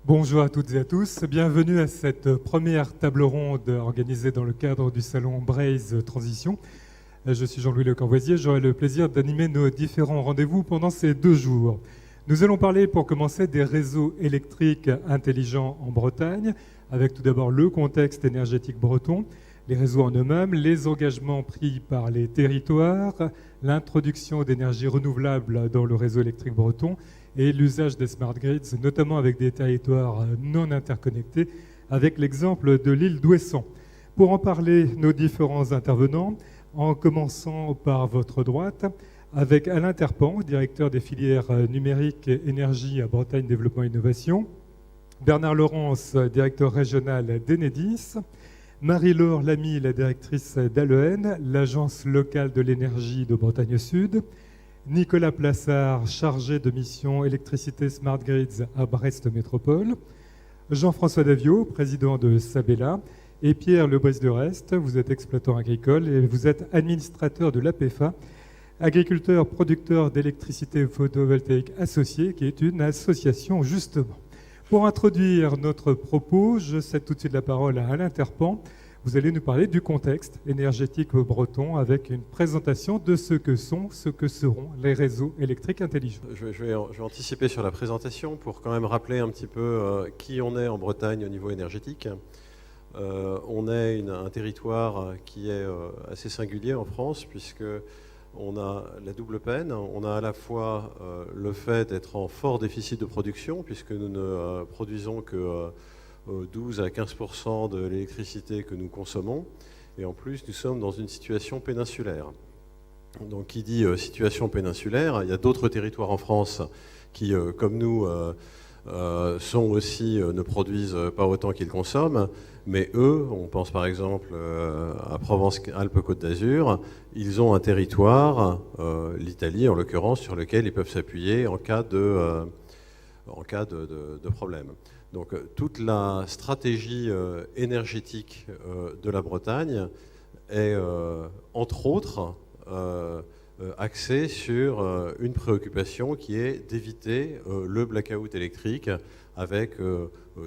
Bonjour à toutes et à tous, bienvenue à cette première table ronde organisée dans le cadre du salon Braze Transition. Je suis Jean-Louis Le Corvoisier, j'aurai le plaisir d'animer nos différents rendez-vous pendant ces 2 jours. Nous allons parler pour commencer des réseaux électriques intelligents en Bretagne, avec tout d'abord le contexte énergétique breton, les réseaux en eux-mêmes, les engagements pris par les territoires, l'introduction d'énergies renouvelables dans le réseau électrique breton, et l'usage des smart grids, notamment avec des territoires non interconnectés, avec l'exemple de l'île d'Ouessant. Pour en parler, nos différents intervenants, en commençant par votre droite, avec Alain Terpan, directeur des filières numériques et énergie à Bretagne Développement et Innovation, Bernard Laurence, directeur régional d'Enedis, Marie-Laure Lamy, la directrice d'ALEN, l'agence locale de l'énergie de Bretagne Sud, Nicolas Plassard, chargé de mission électricité Smart Grids à Brest Métropole, Jean-François Davio, président de Sabella, et Pierre Lebris de Rest, vous êtes exploitant agricole et vous êtes administrateur de l'APEFA, agriculteur producteur d'électricité photovoltaïque associé, qui est une association justement. Pour introduire notre propos, je cède tout de suite la parole à Alain Terpan. Vous allez nous parler du contexte énergétique breton avec une présentation de ce que sont, ce que seront les réseaux électriques intelligents. Je vais anticiper sur la présentation pour quand même rappeler un petit peu qui on est en Bretagne au niveau énergétique. On est un territoire qui est assez singulier en France puisque on a la double peine. On a à la fois le fait d'être en fort déficit de production puisque nous ne produisons que 12 à 15% de l'électricité que nous consommons. Et en plus, nous sommes dans une situation péninsulaire. Donc, qui dit situation péninsulaire, il y a d'autres territoires en France qui, comme nous, sont aussi, ne produisent pas autant qu'ils consomment. Mais eux, on pense par exemple à Provence-Alpes-Côte d'Azur, ils ont un territoire, l'Italie en l'occurrence, sur lequel ils peuvent s'appuyer en cas de problème. Donc toute la stratégie énergétique de la Bretagne est, entre autres, axée sur une préoccupation qui est d'éviter le blackout électrique avec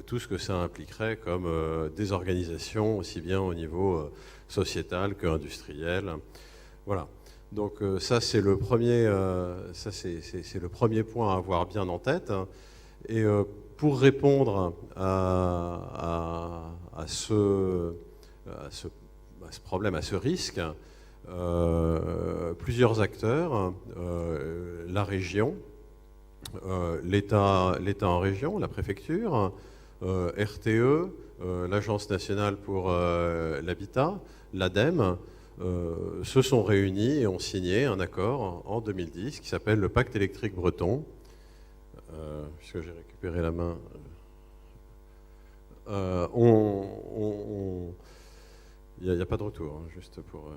tout ce que ça impliquerait comme désorganisation, aussi bien au niveau sociétal qu'industriel. Voilà. Donc ça, c'est le premier point à avoir bien en tête. Et pour répondre à ce problème, à ce risque, plusieurs acteurs, la région, l'État en région, la préfecture, RTE, l'Agence nationale pour l'habitat, l'ADEME, se sont réunis et ont signé un accord en 2010 qui s'appelle le Pacte électrique breton. Puisque j'ai récupéré la main, il n'y a pas de retour, hein, juste pour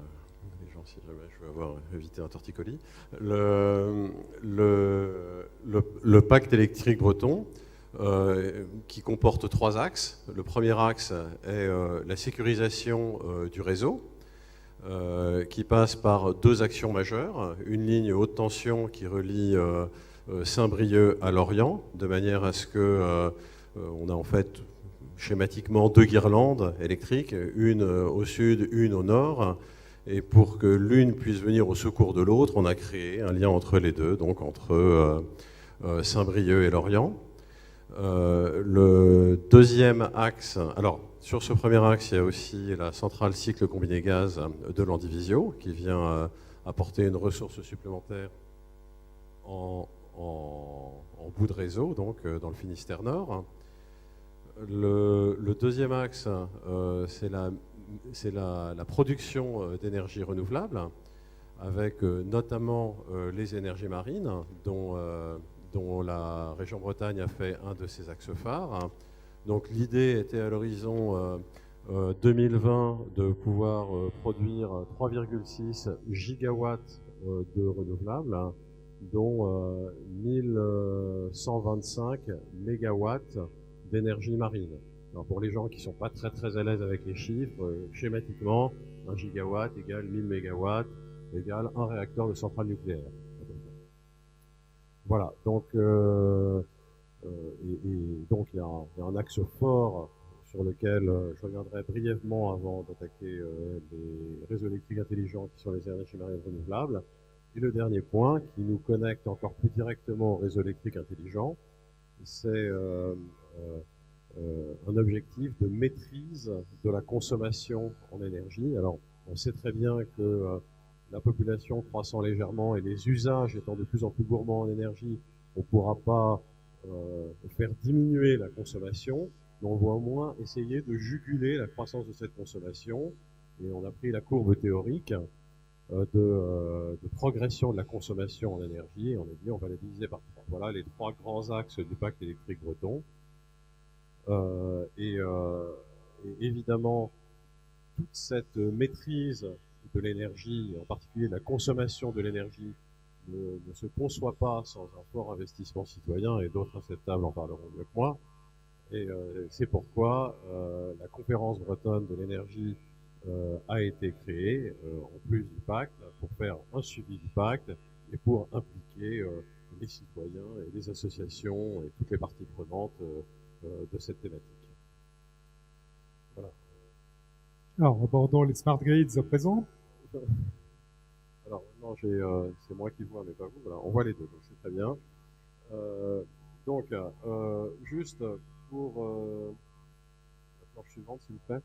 les gens, si jamais je veux avoir évité un torticolis. Le pacte électrique breton, qui comporte 3 axes. Le premier axe est la sécurisation du réseau, qui passe par 2 actions majeures. Une ligne haute tension qui relie Saint-Brieuc à Lorient, de manière à ce que on a en fait schématiquement 2 guirlandes électriques, une au sud, une au nord, et pour que l'une puisse venir au secours de l'autre, on a créé un lien entre les deux, donc entre Saint-Brieuc et Lorient. Le deuxième axe, alors sur ce premier axe, il y a aussi la centrale cycle combiné gaz de Landivisio qui vient apporter une ressource supplémentaire en bout de réseau, donc dans le Finistère Nord. Le deuxième axe, c'est la production d'énergie renouvelable, avec notamment les énergies marines, dont la région Bretagne a fait un de ses axes phares. Donc l'idée était à l'horizon 2020 de pouvoir produire 3,6 gigawatts de renouvelables, dont 1125 mégawatts d'énergie marine. Alors pour les gens qui ne sont pas très très à l'aise avec les chiffres, schématiquement, 1 gigawatt égale 1000 mégawatts égale un réacteur de centrale nucléaire. Voilà, donc et donc il y a un axe fort sur lequel je reviendrai brièvement avant d'attaquer les réseaux électriques intelligents qui sont les énergies marines renouvelables. Et le dernier point qui nous connecte encore plus directement au réseau électrique intelligent, c'est un objectif de maîtrise de la consommation en énergie. Alors, on sait très bien que la population croissant légèrement et les usages étant de plus en plus gourmands en énergie, on ne pourra pas faire diminuer la consommation, mais on va au moins essayer de juguler la croissance de cette consommation. Et on a pris la courbe théorique de progression de la consommation en énergie, et on a dit on va la diviser par 3. Voilà les 3 grands axes du pacte électrique breton. Et évidemment, toute cette maîtrise de l'énergie, en particulier de la consommation de l'énergie, ne se conçoit pas sans un fort investissement citoyen, et d'autres à cette table en parleront mieux que moi. Et c'est pourquoi la conférence bretonne de l'énergie a été créée, en plus du pacte, pour faire un suivi du pacte et pour impliquer les citoyens et les associations et toutes les parties prenantes de cette thématique. Voilà. Alors, abordons les smart grids à présent. Alors maintenant, c'est moi qui vois, mais pas vous. Voilà, on voit les deux, donc c'est très bien. Donc, juste pour la planche suivante, s'il vous plaît.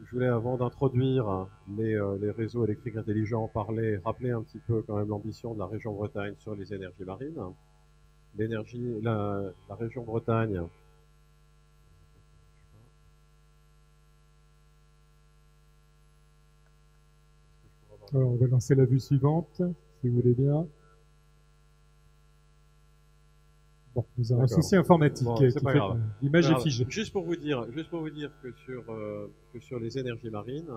Je voulais, avant d'introduire les réseaux électriques intelligents, rappeler un petit peu quand même l'ambition de la région Bretagne sur les énergies marines. La région Bretagne. Alors, on va lancer la vue suivante, si vous voulez bien. Bon, nous avons un souci informatique. Bon, qui fait l'image est figée. Juste pour vous dire que sur les énergies marines,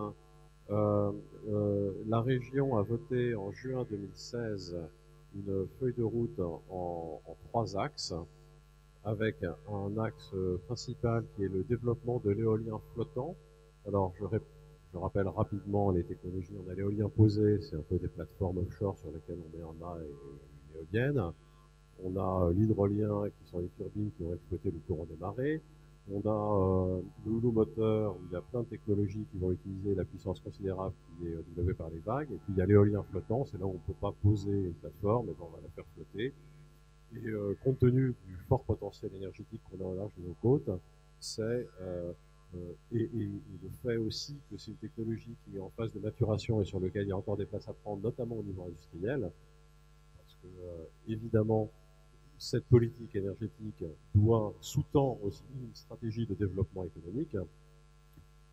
la région a voté en juin 2016 une feuille de route en 3 axes, avec un axe principal qui est le développement de l'éolien flottant. Alors, je rappelle rapidement les technologies. On a l'éolien posé, c'est un peu des plateformes offshore sur lesquelles on met un mât et une éolienne. On a l'hydrolien, qui sont les turbines qui vont exploiter le courant des marées. On a le houloh moteur, où il y a plein de technologies qui vont utiliser la puissance considérable qui est développée par les vagues. Et puis il y a l'éolien flottant, c'est là où on ne peut pas poser une plateforme, mais bon, on va la faire flotter. Et compte tenu du fort potentiel énergétique qu'on a au large de nos côtes, et le fait aussi que c'est une technologie qui est en phase de maturation et sur laquelle il y a encore des places à prendre, notamment au niveau industriel, parce que évidemment, cette politique énergétique sous-tend aussi une stratégie de développement économique.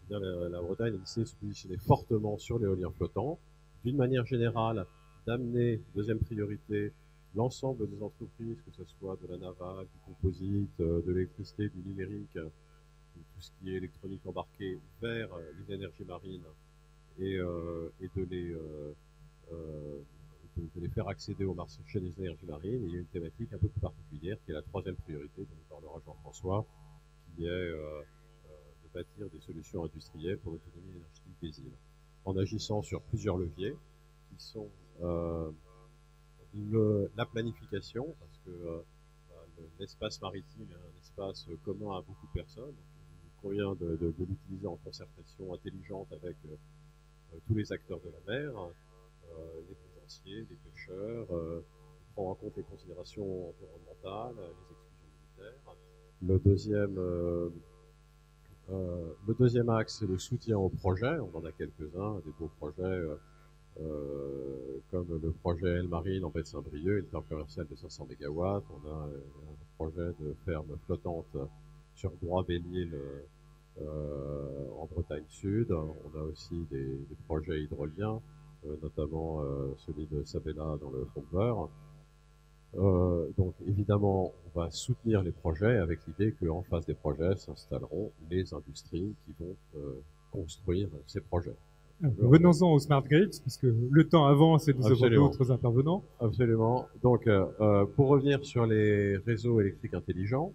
La Bretagne a décidé de se positionner fortement sur l'éolien flottant, d'une manière générale, d'amener, deuxième priorité, l'ensemble des entreprises, que ce soit de la navale, du composite, de l'électricité, du numérique, tout ce qui est électronique embarquée, vers les énergies marines et de les faire accéder au marché des énergies marines. Et il y a une thématique un peu plus particulière qui est la 3e priorité, dont parlera Jean-François, qui est de bâtir des solutions industrielles pour l'autonomie énergétique des îles, en agissant sur plusieurs leviers qui sont la planification, parce que l'espace maritime est un espace commun à beaucoup de personnes. Donc, il convient de l'utiliser en concertation intelligente avec tous les acteurs de la mer, les plaisanciers, les pêcheurs, prendre en compte les considérations environnementales, les exclusions militaires. Le deuxième axe, c'est le soutien aux projets. On en a quelques-uns, des beaux projets comme le projet El Marine en baie de Saint-Brieuc, une ferme commerciale de 500 MW. On a un projet de ferme flottante sur Groix-Belle-Île en Bretagne Sud. On a aussi des projets hydroliens, notamment celui de Sabella dans le fond de Beurre. Donc évidemment, on va soutenir les projets avec l'idée qu'en face des projets s'installeront les industries qui vont construire ces projets. Venons-en aux smart grids, puisque le temps avance et nous avons d'autres intervenants. Absolument. Donc, pour revenir sur les réseaux électriques intelligents,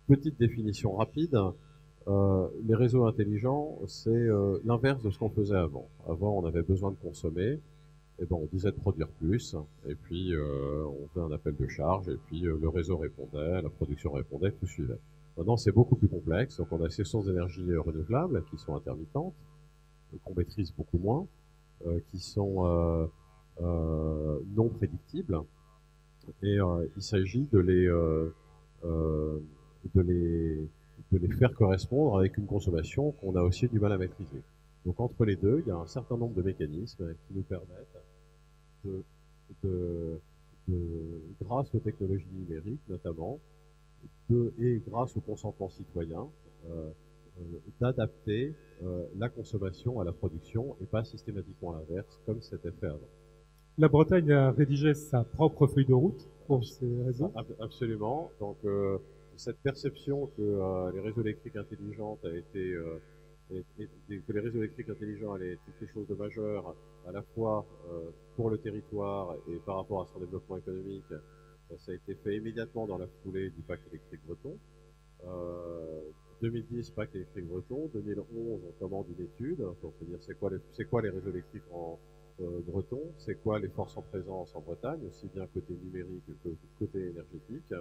petite définition rapide. Les réseaux intelligents, c'est l'inverse de ce qu'on faisait avant. Avant, on avait besoin de consommer. et ben, on disait de produire plus, et puis on faisait un appel de charge, et puis le réseau répondait, la production répondait, tout suivait. Maintenant, c'est beaucoup plus complexe, donc on a ces sources d'énergie renouvelables qui sont intermittentes, qu'on maîtrise beaucoup moins, qui sont non prédictibles, et il s'agit euh, de les, de les faire correspondre avec une consommation qu'on a aussi du mal à maîtriser. Donc entre les deux, il y a un certain nombre de mécanismes qui nous permettent de, de, de grâce aux technologies numériques notamment, et grâce au consentement citoyen, euh, d'adapter la consommation à la production et pas systématiquement l'inverse comme c'était fait avant. La Bretagne a rédigé sa propre feuille de route pour ces réseaux. Absolument. Donc cette perception que les réseaux électriques intelligents a été que les réseaux électriques intelligents allaient être quelque chose de majeur à la fois pour le territoire et par rapport à son développement économique, ça a été fait immédiatement dans la foulée du pacte électrique breton. 2010, pacte électrique breton. 2011, on commande une étude pour se dire c'est quoi les réseaux électriques bretons, c'est quoi les forces en présence en Bretagne, aussi bien côté numérique que côté énergétique.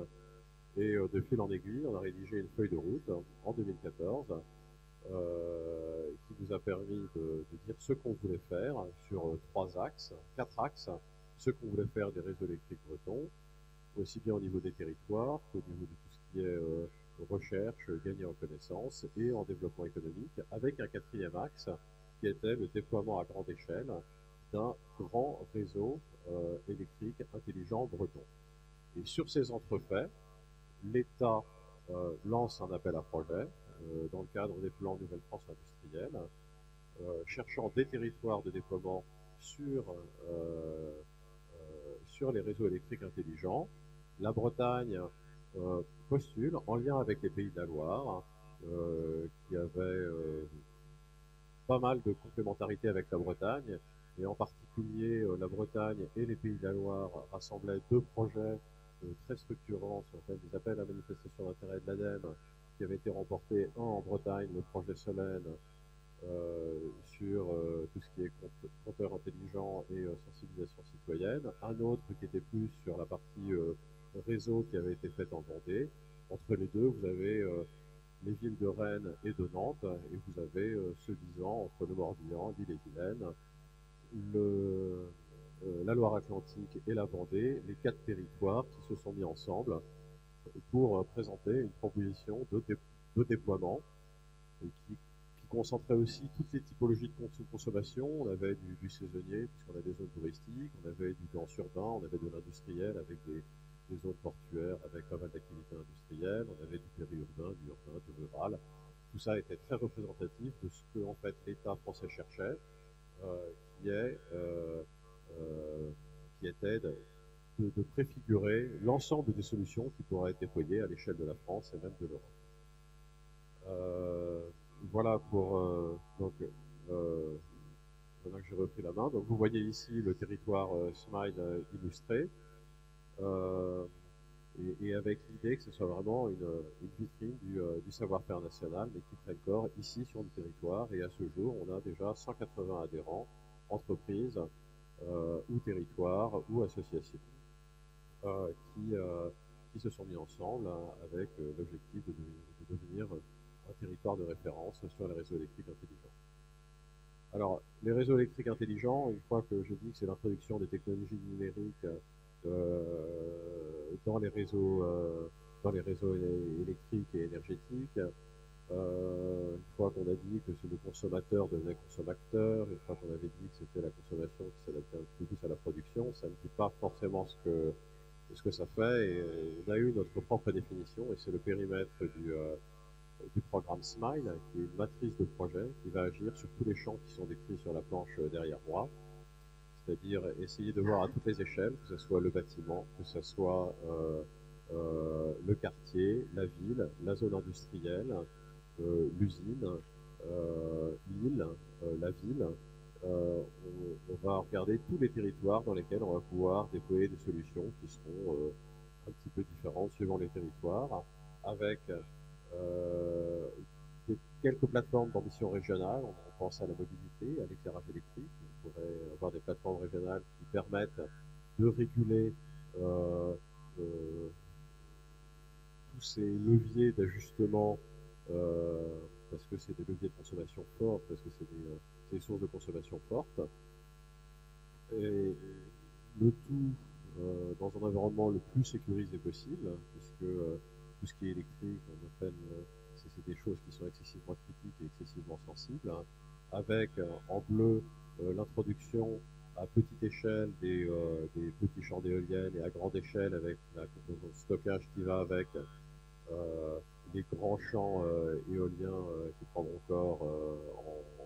Et de fil en aiguille, on a rédigé une feuille de route en 2014 qui nous a permis de dire ce qu'on voulait faire sur quatre axes, ce qu'on voulait faire des réseaux électriques bretons, aussi bien au niveau des territoires qu'au niveau de tout ce qui est recherche, gagner en connaissances et en développement économique, avec un quatrième axe qui était le déploiement à grande échelle d'un grand réseau électrique intelligent breton. Et sur ces entrefaits, l'État lance un appel à projet dans le cadre des plans Nouvelle-France industrielle, cherchant des territoires de déploiement sur les réseaux électriques intelligents. La Bretagne postule en lien avec les Pays de la Loire, qui avaient pas mal de complémentarité avec la Bretagne, et en particulier la Bretagne et les Pays de la Loire rassemblaient deux projets très structurants sur lesquels des appels à manifestation d'intérêt de l'ADEME qui avaient été remportés, un en Bretagne, le projet Solène, sur tout ce qui est compteur intelligent et sensibilisation citoyenne, un autre qui était plus sur la partie réseau qui avait été faite en Vendée. Entre les deux, vous avez les villes de Rennes et de Nantes, et vous avez se disant entre le Morbihan, l'Ille-et-Vilaine, la Loire-Atlantique et la Vendée, les quatre territoires qui se sont mis ensemble pour présenter une proposition de déploiement et qui concentrait aussi toutes les typologies de consommation. On avait du saisonnier, puisqu'on a des zones touristiques, on avait du dense urbain, on avait de l'industriel avec des zones portuaires avec pas mal d'activités industrielles, on avait du périurbain, du urbain, du rural. Tout ça était très représentatif de ce que en fait l'État français cherchait, qui était de préfigurer l'ensemble des solutions qui pourraient être déployées à l'échelle de la France et même de l'Europe. Voilà pour maintenant que j'ai repris la main. Donc vous voyez ici le territoire Smile illustré, et avec l'idée que ce soit vraiment une vitrine du savoir-faire national, mais qui prenne corps ici sur le territoire. Et à ce jour, on a déjà 180 adhérents, entreprises ou territoires ou associations qui se sont mis ensemble avec l'objectif de devenir un territoire de référence sur les réseaux électriques intelligents. Alors, les réseaux électriques intelligents, une fois que je dis que c'est l'introduction des technologies numériques dans les réseaux électriques et énergétiques, une fois qu'on a dit que le consommateur devenait consommateur, une fois qu'on avait dit que c'était la consommation qui s'adaptait un peu plus à la production, ça ne dit pas forcément ce que ça fait, et on a eu notre propre définition, et c'est le périmètre du programme SMILE, qui est une matrice de projet qui va agir sur tous les champs qui sont décrits sur la planche derrière moi, c'est-à-dire essayer de voir à toutes les échelles, que ce soit le bâtiment, que ce soit le quartier, la ville, la zone industrielle, l'usine, l'île, la ville. On va regarder tous les territoires dans lesquels on va pouvoir déployer des solutions qui seront un petit peu différentes suivant les territoires, avec quelques plateformes d'ambition régionale. On pense à la mobilité, à l'éclairage électrique, pourrait avoir des plateformes régionales qui permettent de réguler tous ces leviers d'ajustement, parce que c'est des leviers de consommation forts, parce que c'est des sources de consommation fortes. Et le tout dans un environnement le plus sécurisé possible, puisque tout ce qui est électrique, c'est des choses qui sont excessivement critiques et excessivement sensibles, hein, avec en bleu l'introduction à petite échelle des petits champs d'éoliennes et à grande échelle avec la composante de stockage qui va avec les grands champs éoliens qui prendront corps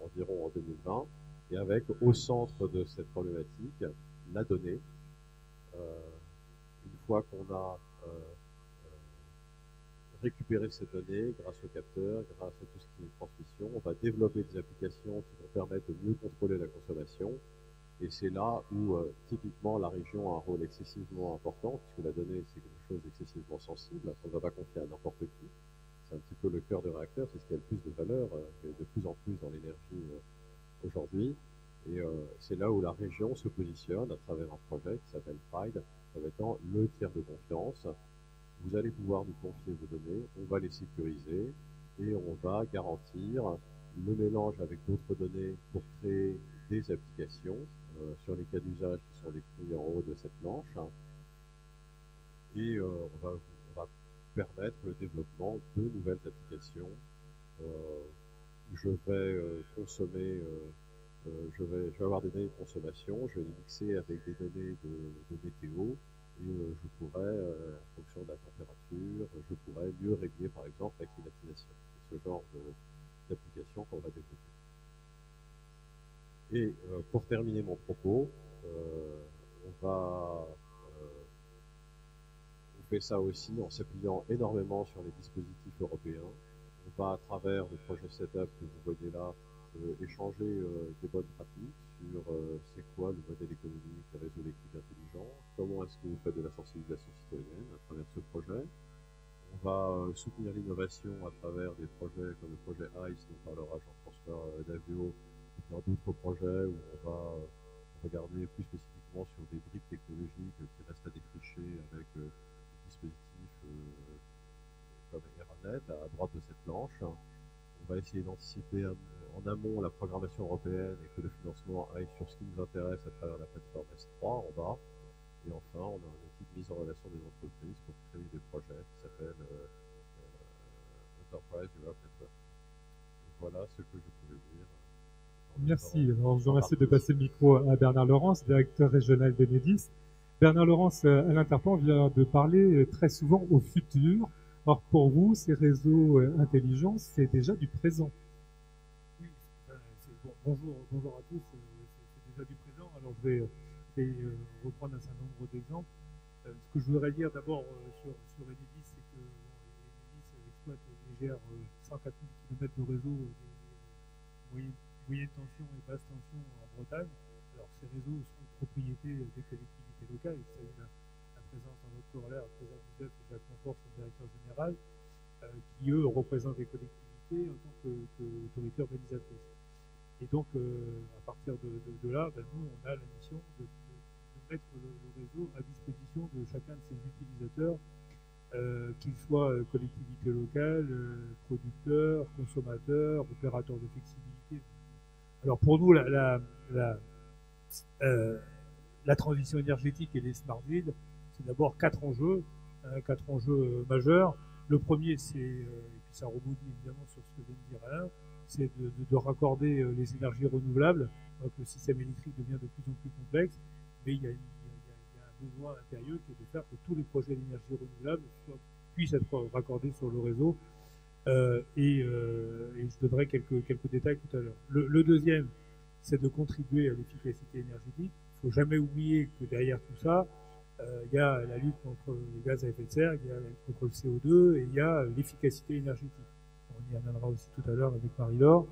environ en 2020, et avec au centre de cette problématique la donnée. Une fois qu'on a récupéré ces données grâce aux capteurs, grâce à tout ce qui est transmission, on va développer des applications qui vont permettre de mieux contrôler la consommation. Et c'est là où, typiquement, la région a un rôle excessivement important, puisque la donnée, c'est quelque chose d'excessivement sensible, qu'on ne va pas confier à n'importe qui. C'est un petit peu le cœur du réacteur, c'est ce qui a le plus de valeur, et de plus en plus dans l'énergie aujourd'hui. Et c'est là où la région se positionne à travers un projet qui s'appelle Pride, comme étant le tiers de confiance. Vous allez pouvoir nous confier vos données, on va les sécuriser, et on va garantir le mélange avec d'autres données pour créer des applications sur les cas d'usage qui sont décrits en haut de cette planche. Et on va permettre le développement de nouvelles applications. Je vais consommer, je vais avoir des données de consommation, je vais les mixer avec des données de météo, et je pourrais, en fonction de la température, je pourrais mieux régler par exemple la climatisation. C'est ce genre d'application qu'on va développer. Et pour terminer mon propos, on fait ça aussi en s'appuyant énormément sur les dispositifs européens. On va, à travers le projet Setup que vous voyez là, échanger des bonnes pratiques sur c'est quoi le modèle économique des réseaux électriques intelligents, comment est-ce que vous faites de la sensibilisation citoyenne à travers ce projet. On va soutenir l'innovation à travers des projets comme le projet ICE, dont parlera Jean-François Davio, et plein d'autres projets où on va regarder plus spécifiquement sur des briques technologiques qui restent à défricher avec des dispositifs comme Eranet à droite de cette planche. On va essayer d'anticiper en amont la programmation européenne et que le financement aille sur ce qui nous intéresse à travers la plateforme S3 en bas. Et enfin, on a un outil de mise en relation des entreprises pour créer des projets qui s'appellent Enterprise Europe Network. Voilà ce que je pouvais dire. Merci. Alors, je vous remercie de passer le micro à Bernard Laurence, directeur régional d'Enedis. Bernard Laurence, à l'Interpan, vient de parler très souvent au futur. Or, pour vous, ces réseaux intelligents, c'est déjà du présent. Oui, bonjour à tous, c'est déjà du présent. Alors, je vais reprendre un certain nombre d'exemples. Ce que je voudrais dire d'abord sur Enedis, c'est que Enedis exploite et gère 104 000 km de réseau moyenne tension et basse tension en Bretagne. Alors, ces réseaux sont propriété des collectivités locales. Il s'agit de la présence dans notre corollaire, le président Joseph et Jacques Monfort, son directeur général, qui, eux, représentent les collectivités en tant qu'autorité organisatrice. Et donc, à partir de là, nous, on a la mission de mettre le réseau à disposition de chacun de ses utilisateurs, qu'ils soient collectivités locales, producteurs, consommateurs, opérateurs de flexibilité. Alors pour nous, la transition énergétique et les smart grids, c'est d'abord quatre enjeux majeurs. Le premier, c'est, et puis ça rebondit évidemment sur ce que vient de dire Alain, c'est de raccorder les énergies renouvelables. Donc le système électrique devient de plus en plus complexe, mais il y a un besoin impérieux qui est de faire que tous les projets d'énergie renouvelable puissent être raccordés sur le réseau. Et je donnerai quelques détails tout à l'heure. Le deuxième, c'est de contribuer à l'efficacité énergétique. Il ne faut jamais oublier que derrière tout ça, il y a la lutte contre les gaz à effet de serre, il y a la lutte contre le CO2 et il y a l'efficacité énergétique. On y reviendra aussi tout à l'heure avec Marie-Laure.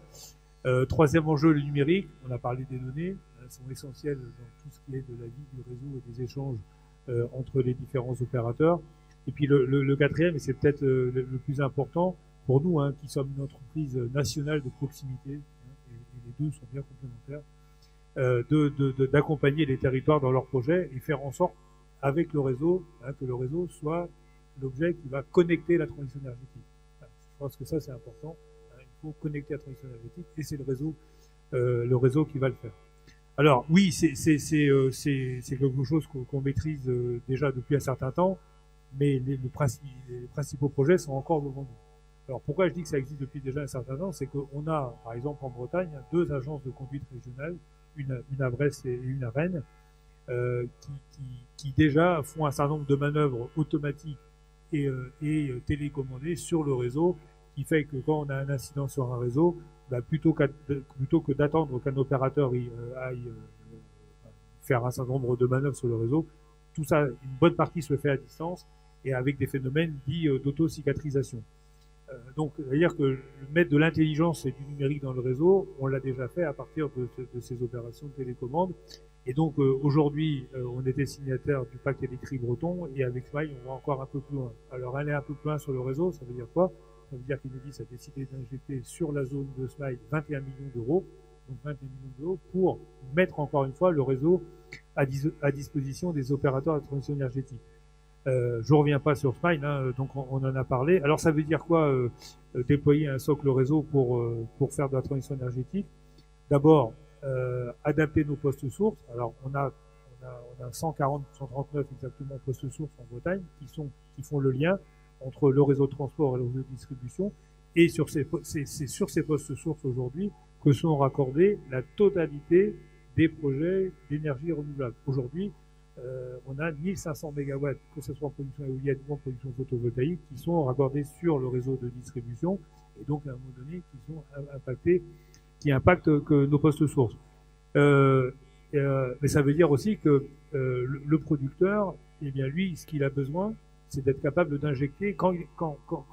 Troisième enjeu, le numérique. On a parlé des données. Elles sont essentielles dans tout ce qui est de la vie du réseau et des échanges entre les différents opérateurs. Et puis le quatrième, et c'est peut-être le plus important, pour nous, qui sommes une entreprise nationale de proximité, et les deux sont bien complémentaires, d'accompagner les territoires dans leurs projets et faire en sorte, avec le réseau, que le réseau soit l'objet qui va connecter la transition énergétique. Je pense que ça, c'est important. Il faut connecter la transition énergétique et c'est le réseau qui va le faire. Alors oui, c'est quelque chose qu'on maîtrise déjà depuis un certain temps, mais les principaux projets sont encore devant nous. Alors pourquoi je dis que ça existe depuis déjà un certain temps, c'est qu'on a, par exemple en Bretagne, 2 agences de conduite régionales, une à Brest et une à Rennes, qui déjà font un certain nombre de manœuvres automatiques et télécommandées sur le réseau, qui fait que quand on a un incident sur un réseau, plutôt que d'attendre qu'un opérateur aille faire un certain nombre de manœuvres sur le réseau, tout ça, une bonne partie se fait à distance et avec des phénomènes dits d'auto-cicatrisation. Donc, c'est-à-dire que mettre de l'intelligence et du numérique dans le réseau, on l'a déjà fait à partir de ces opérations de télécommande. Et donc, aujourd'hui, on était signataire du pacte électrique breton, et avec SMILE, on va encore un peu plus loin. Alors, aller un peu plus loin sur le réseau, ça veut dire quoi? Ça veut dire qu'Enedis a décidé d'injecter sur la zone de SMILE 21 millions d'euros, donc 21 millions d'euros, pour mettre encore une fois le réseau à disposition des opérateurs de transition énergétique. Je reviens pas sur SMILE, donc on en a parlé. Alors ça veut dire quoi déployer un socle réseau pour faire de la transition énergétique? D'abord, adapter nos postes sources. Alors on a 139 exactement postes sources en Bretagne qui font le lien entre le réseau de transport et le réseau de distribution. Et c'est sur ces postes sources aujourd'hui que sont raccordés la totalité des projets d'énergie renouvelable. Aujourd'hui, on a 1500 MW, que ce soit en production éolienne ou en production photovoltaïque, qui sont raccordés sur le réseau de distribution et donc à un moment donné qui impactent que nos postes sources. Mais ça veut dire aussi que le producteur, eh bien lui, ce qu'il a besoin, c'est d'être capable d'injecter quand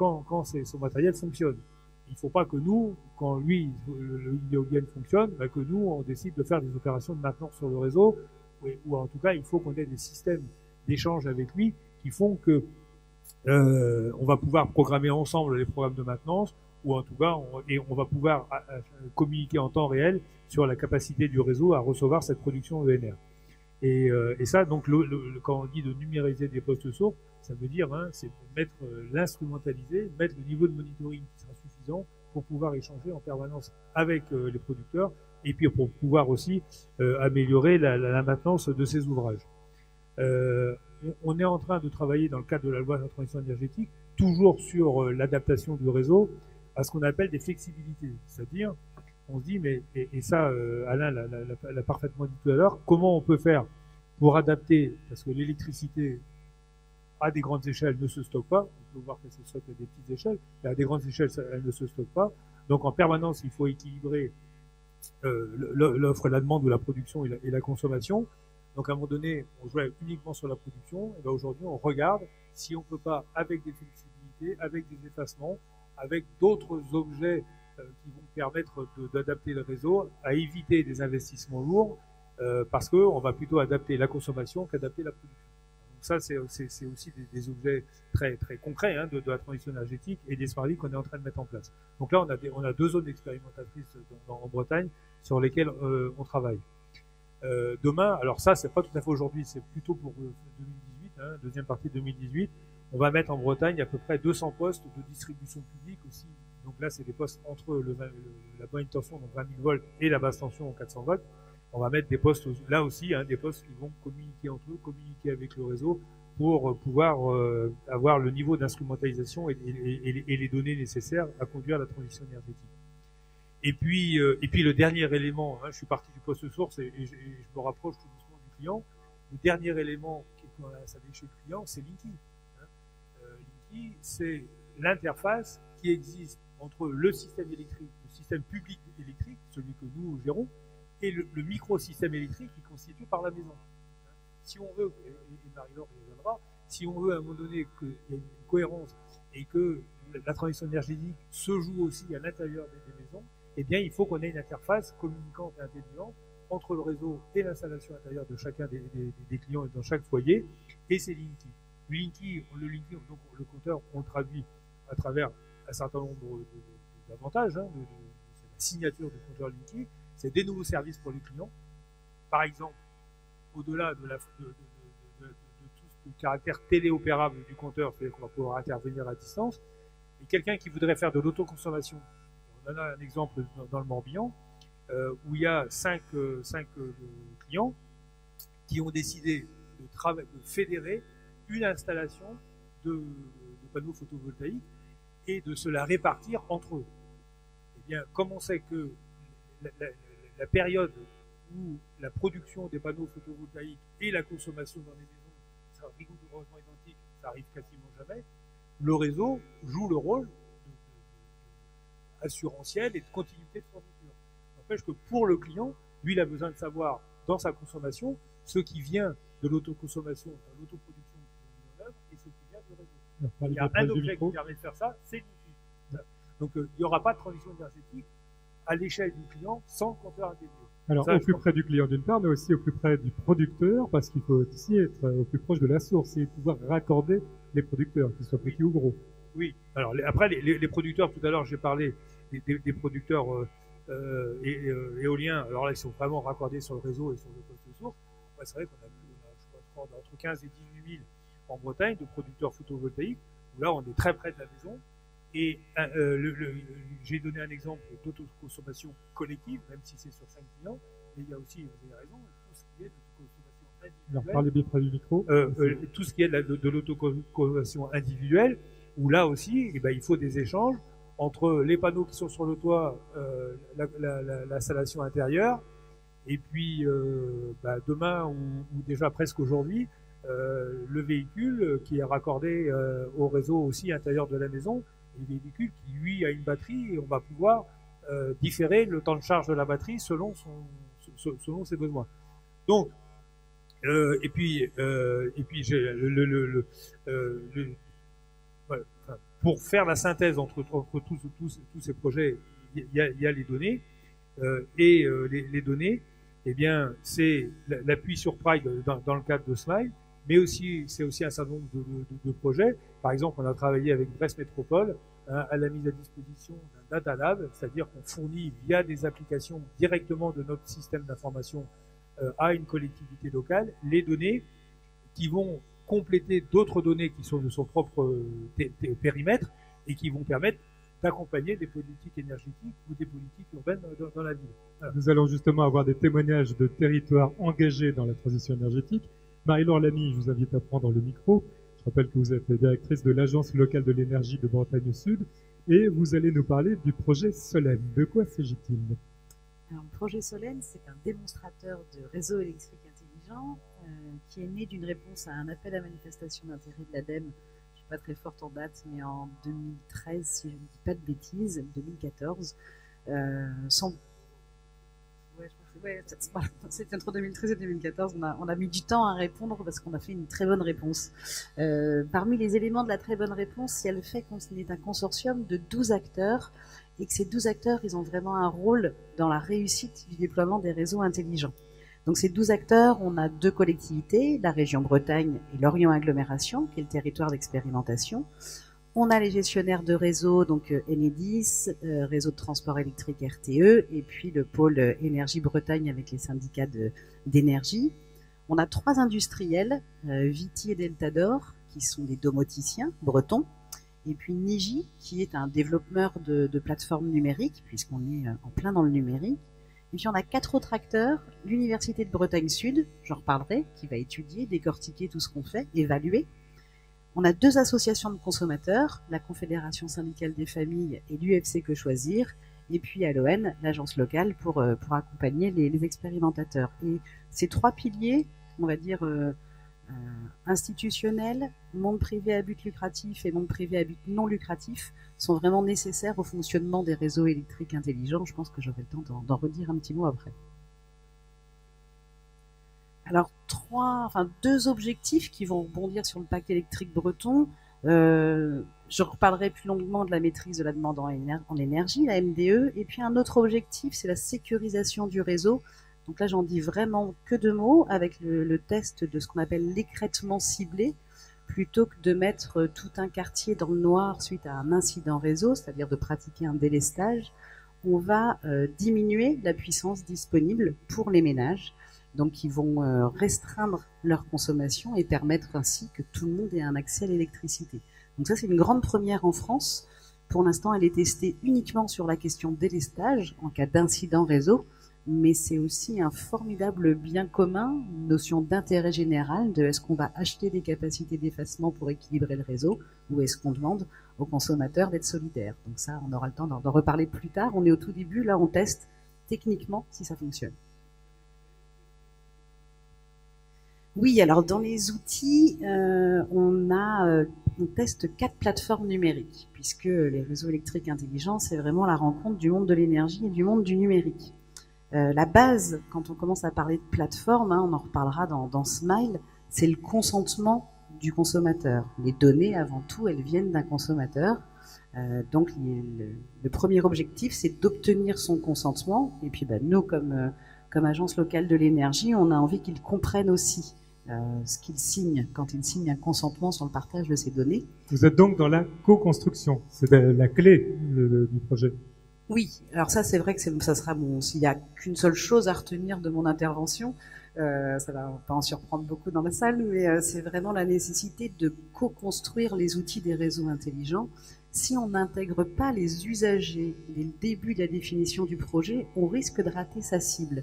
son matériel fonctionne. Il ne faut pas que nous, quand l'éolienne fonctionne, que nous, on décide de faire des opérations de maintenance sur le réseau, ou en tout cas, il faut qu'on ait des systèmes d'échange avec lui qui font que on va pouvoir programmer ensemble les programmes de maintenance, ou en tout cas, on va pouvoir communiquer en temps réel sur la capacité du réseau à recevoir cette production ENR. Et ça, donc, quand on dit de numériser des postes sources, ça veut dire, c'est mettre l'instrumentaliser, mettre le niveau de monitoring qui sera suffisant pour pouvoir échanger en permanence avec les producteurs, et puis pour pouvoir aussi améliorer la maintenance de ces ouvrages. On est en train de travailler dans le cadre de la loi de la transition énergétique, toujours sur l'adaptation du réseau à ce qu'on appelle des flexibilités. C'est-à-dire, on se dit, et ça, Alain l'a parfaitement dit tout à l'heure, comment on peut faire pour adapter, parce que l'électricité à des grandes échelles ne se stocke pas, on peut voir qu'elle se stocke à des petites échelles, mais à des grandes échelles, elle ne se stocke pas. Donc en permanence, il faut équilibrer l'offre et la demande, ou la production et la consommation. Donc à un moment donné, on jouait uniquement sur la production, et bien aujourd'hui, on regarde si on ne peut pas, avec des flexibilités, avec des effacements, avec d'autres objets qui vont permettre d'adapter le réseau, à éviter des investissements lourds, parce qu'on va plutôt adapter la consommation qu'adapter la production. Donc ça, c'est aussi des objets très, très concrets de la transition énergétique et des smart grids qu'on est en train de mettre en place. Donc là, on a 2 zones expérimentatrices en Bretagne sur lesquelles on travaille. Demain, alors ça, c'est pas tout à fait aujourd'hui, c'est plutôt pour 2018, deuxième partie de 2018, on va mettre en Bretagne à peu près 200 postes de distribution publique aussi. Donc là, c'est des postes entre la moyenne tension, donc 20 000 volts, et la basse tension, 400 volts. On va mettre des postes, là aussi, des postes qui vont communiquer entre eux, communiquer avec le réseau pour pouvoir avoir le niveau d'instrumentalisation et les données nécessaires à conduire la transition énergétique. Et puis le dernier élément, je suis parti du poste source et je me rapproche tout doucement du client. Le dernier élément qui est à s'avérer chez le client, c'est Linky. Linky, c'est l'interface qui existe entre le système électrique, le système public électrique, celui que nous gérons, et le microsystème électrique qui est constitué par la maison. Si on veut, et Marie-Laure y reviendra, si on veut à un moment donné qu'il y ait une cohérence et que la transition énergétique se joue aussi à l'intérieur des maisons, eh bien, il faut qu'on ait une interface communicante et intelligente entre le réseau et l'installation intérieure de chacun des clients et dans chaque foyer, et c'est Linky. Le Linky, donc le compteur, on le traduit à travers un certain nombre d'avantages. C'est la signature du compteur Linky, c'est des nouveaux services pour les clients. par exemple, au-delà de tout le caractère téléopérable du compteur, c'est-à-dire qu'on va pouvoir intervenir à distance, et quelqu'un qui voudrait faire de l'autoconsommation, on en a un exemple dans le Morbihan, où il y a 5 clients qui ont décidé de fédérer une installation de panneaux photovoltaïques et de se la répartir entre eux. Eh bien, comme on sait que la période où la production des panneaux photovoltaïques et la consommation dans les maisons sera rigoureusement identique, ça arrive quasiment jamais, le réseau joue le rôle assurantiel et de continuité de fourniture. N'empêche que pour le client, lui, il a besoin de savoir dans sa consommation ce qui vient de l'autoconsommation, de l'autoproduction qui est mise en œuvre et ce qui vient du réseau. Il y a un objet qui permet de faire ça, c'est l'outil. Donc il n'y aura pas de transition énergétique à l'échelle du client sans compteur intégré. Alors ça, au plus près du client d'une part, mais aussi au plus près du producteur, parce qu'il faut aussi être au plus proche de la source et pouvoir raccorder les producteurs, qu'ils soient petits ou gros. Oui, alors après les producteurs, tout à l'heure j'ai parlé des producteurs éoliens, alors là ils sont vraiment raccordés sur le réseau et sur le poste de source. Ouais, c'est vrai qu'on a je crois, entre 15 et 18 000 en Bretagne de producteurs photovoltaïques, où là on est très près de la maison. Et j'ai donné un exemple d'autoconsommation collective, même si c'est sur 5 clients, mais il y a aussi, vous avez raison, tout ce qui est d'autoconsommation individuelle. Alors parlez bien près du micro. Tout ce qui est de l'autoconsommation individuelle, où là aussi, eh ben, il faut des échanges entre les panneaux qui sont sur le toit, l'installation intérieure, et puis demain ou déjà presque aujourd'hui, le véhicule qui est raccordé au réseau aussi intérieur de la maison, et le véhicule qui lui a une batterie, et on va pouvoir différer le temps de charge de la batterie selon ses besoins. Donc et puis pour faire la synthèse entre tous ces projets, il y a les données et les données, eh bien c'est l'appui sur Pride dans le cadre de Smile, mais aussi c'est aussi un certain nombre de projets. Par exemple, on a travaillé avec Brest Métropole à la mise à disposition d'un data lab, c'est-à-dire qu'on fournit via des applications directement de notre système d'information à une collectivité locale les données qui vont compléter d'autres données qui sont de son propre périmètre et qui vont permettre d'accompagner des politiques énergétiques ou des politiques urbaines dans la ville. Voilà. Nous allons justement avoir des témoignages de territoires engagés dans la transition énergétique. Marie-Laure Lamy, je vous invite à prendre le micro. Je rappelle que vous êtes directrice de l'Agence locale de l'énergie de Bretagne Sud et vous allez nous parler du projet Solène. De quoi s'agit-il ? Alors, le projet Solène, c'est un démonstrateur de réseau électrique intelligent qui est né d'une réponse à un appel à manifestation d'intérêt de l'ADEME. Je ne suis pas très forte en date, mais en 2013, si je ne dis pas de bêtises, 2014. C'était entre 2013 et 2014. On a mis du temps à répondre parce qu'on a fait une très bonne réponse. Parmi les éléments de la très bonne réponse, il y a le fait qu'on est un consortium de 12 acteurs et que ces 12 acteurs, ils ont vraiment un rôle dans la réussite du déploiement des réseaux intelligents. Donc ces 12 acteurs, on a 2 collectivités, la région Bretagne et l'Orient Agglomération, qui est le territoire d'expérimentation. On a les gestionnaires de réseau, donc Enedis, réseau de transport électrique RTE, et puis le pôle énergie Bretagne avec les syndicats d'énergie. On a 3 industriels, Viti et Deltador, qui sont des domoticiens bretons, et puis Niji, qui est un développeur de plateformes numériques, puisqu'on est en plein dans le numérique. Et puis on a 4 autres acteurs, l'Université de Bretagne Sud, j'en reparlerai, qui va étudier, décortiquer tout ce qu'on fait, évaluer. On a 2 associations de consommateurs, la Confédération syndicale des familles et l'UFC Que Choisir, et puis ALON, l'agence locale, pour accompagner les expérimentateurs. Et ces 3 piliers, on va dire institutionnels, monde privé à but lucratif et monde privé à but non lucratif, sont vraiment nécessaires au fonctionnement des réseaux électriques intelligents. Je pense que j'aurai le temps d'en redire un petit mot après. Alors, 2 objectifs qui vont rebondir sur le pacte électrique breton. Je reparlerai plus longuement de la maîtrise de la demande en énergie, la MDE. Et puis un autre objectif, c'est la sécurisation du réseau. Donc là, j'en dis vraiment que 2 mots avec le test de ce qu'on appelle l'écrêtement ciblé. Plutôt que de mettre tout un quartier dans le noir suite à un incident réseau, c'est-à-dire de pratiquer un délestage, on va diminuer la puissance disponible pour les ménages. Donc, ils vont restreindre leur consommation et permettre ainsi que tout le monde ait un accès à l'électricité. Donc ça, c'est une grande première en France. Pour l'instant, elle est testée uniquement sur la question délestage en cas d'incident réseau, mais c'est aussi un formidable bien commun, une notion d'intérêt général de est-ce qu'on va acheter des capacités d'effacement pour équilibrer le réseau ou est-ce qu'on demande aux consommateurs d'être solidaires. Donc ça, on aura le temps d'en reparler plus tard. On est au tout début, là on teste techniquement si ça fonctionne. Oui, alors dans les outils, on teste 4 plateformes numériques, puisque les réseaux électriques intelligents, c'est vraiment la rencontre du monde de l'énergie et du monde du numérique. La base, quand on commence à parler de plateforme, on en reparlera dans Smile, c'est le consentement du consommateur. Les données, avant tout, elles viennent d'un consommateur. Donc le premier objectif, c'est d'obtenir son consentement. Et puis nous, comme agence locale de l'énergie, on a envie qu'ils comprennent aussi ce qu'ils signent quand ils signent un consentement sur le partage de ces données. Vous êtes donc dans la co-construction, c'est la clé du projet. Oui, alors ça c'est vrai que ça sera s'il n'y a qu'une seule chose à retenir de mon intervention, ça va pas en surprendre beaucoup dans la salle, mais c'est vraiment la nécessité de co-construire les outils des réseaux intelligents. Si on n'intègre pas les usagers dès le début de la définition du projet, on risque de rater sa cible.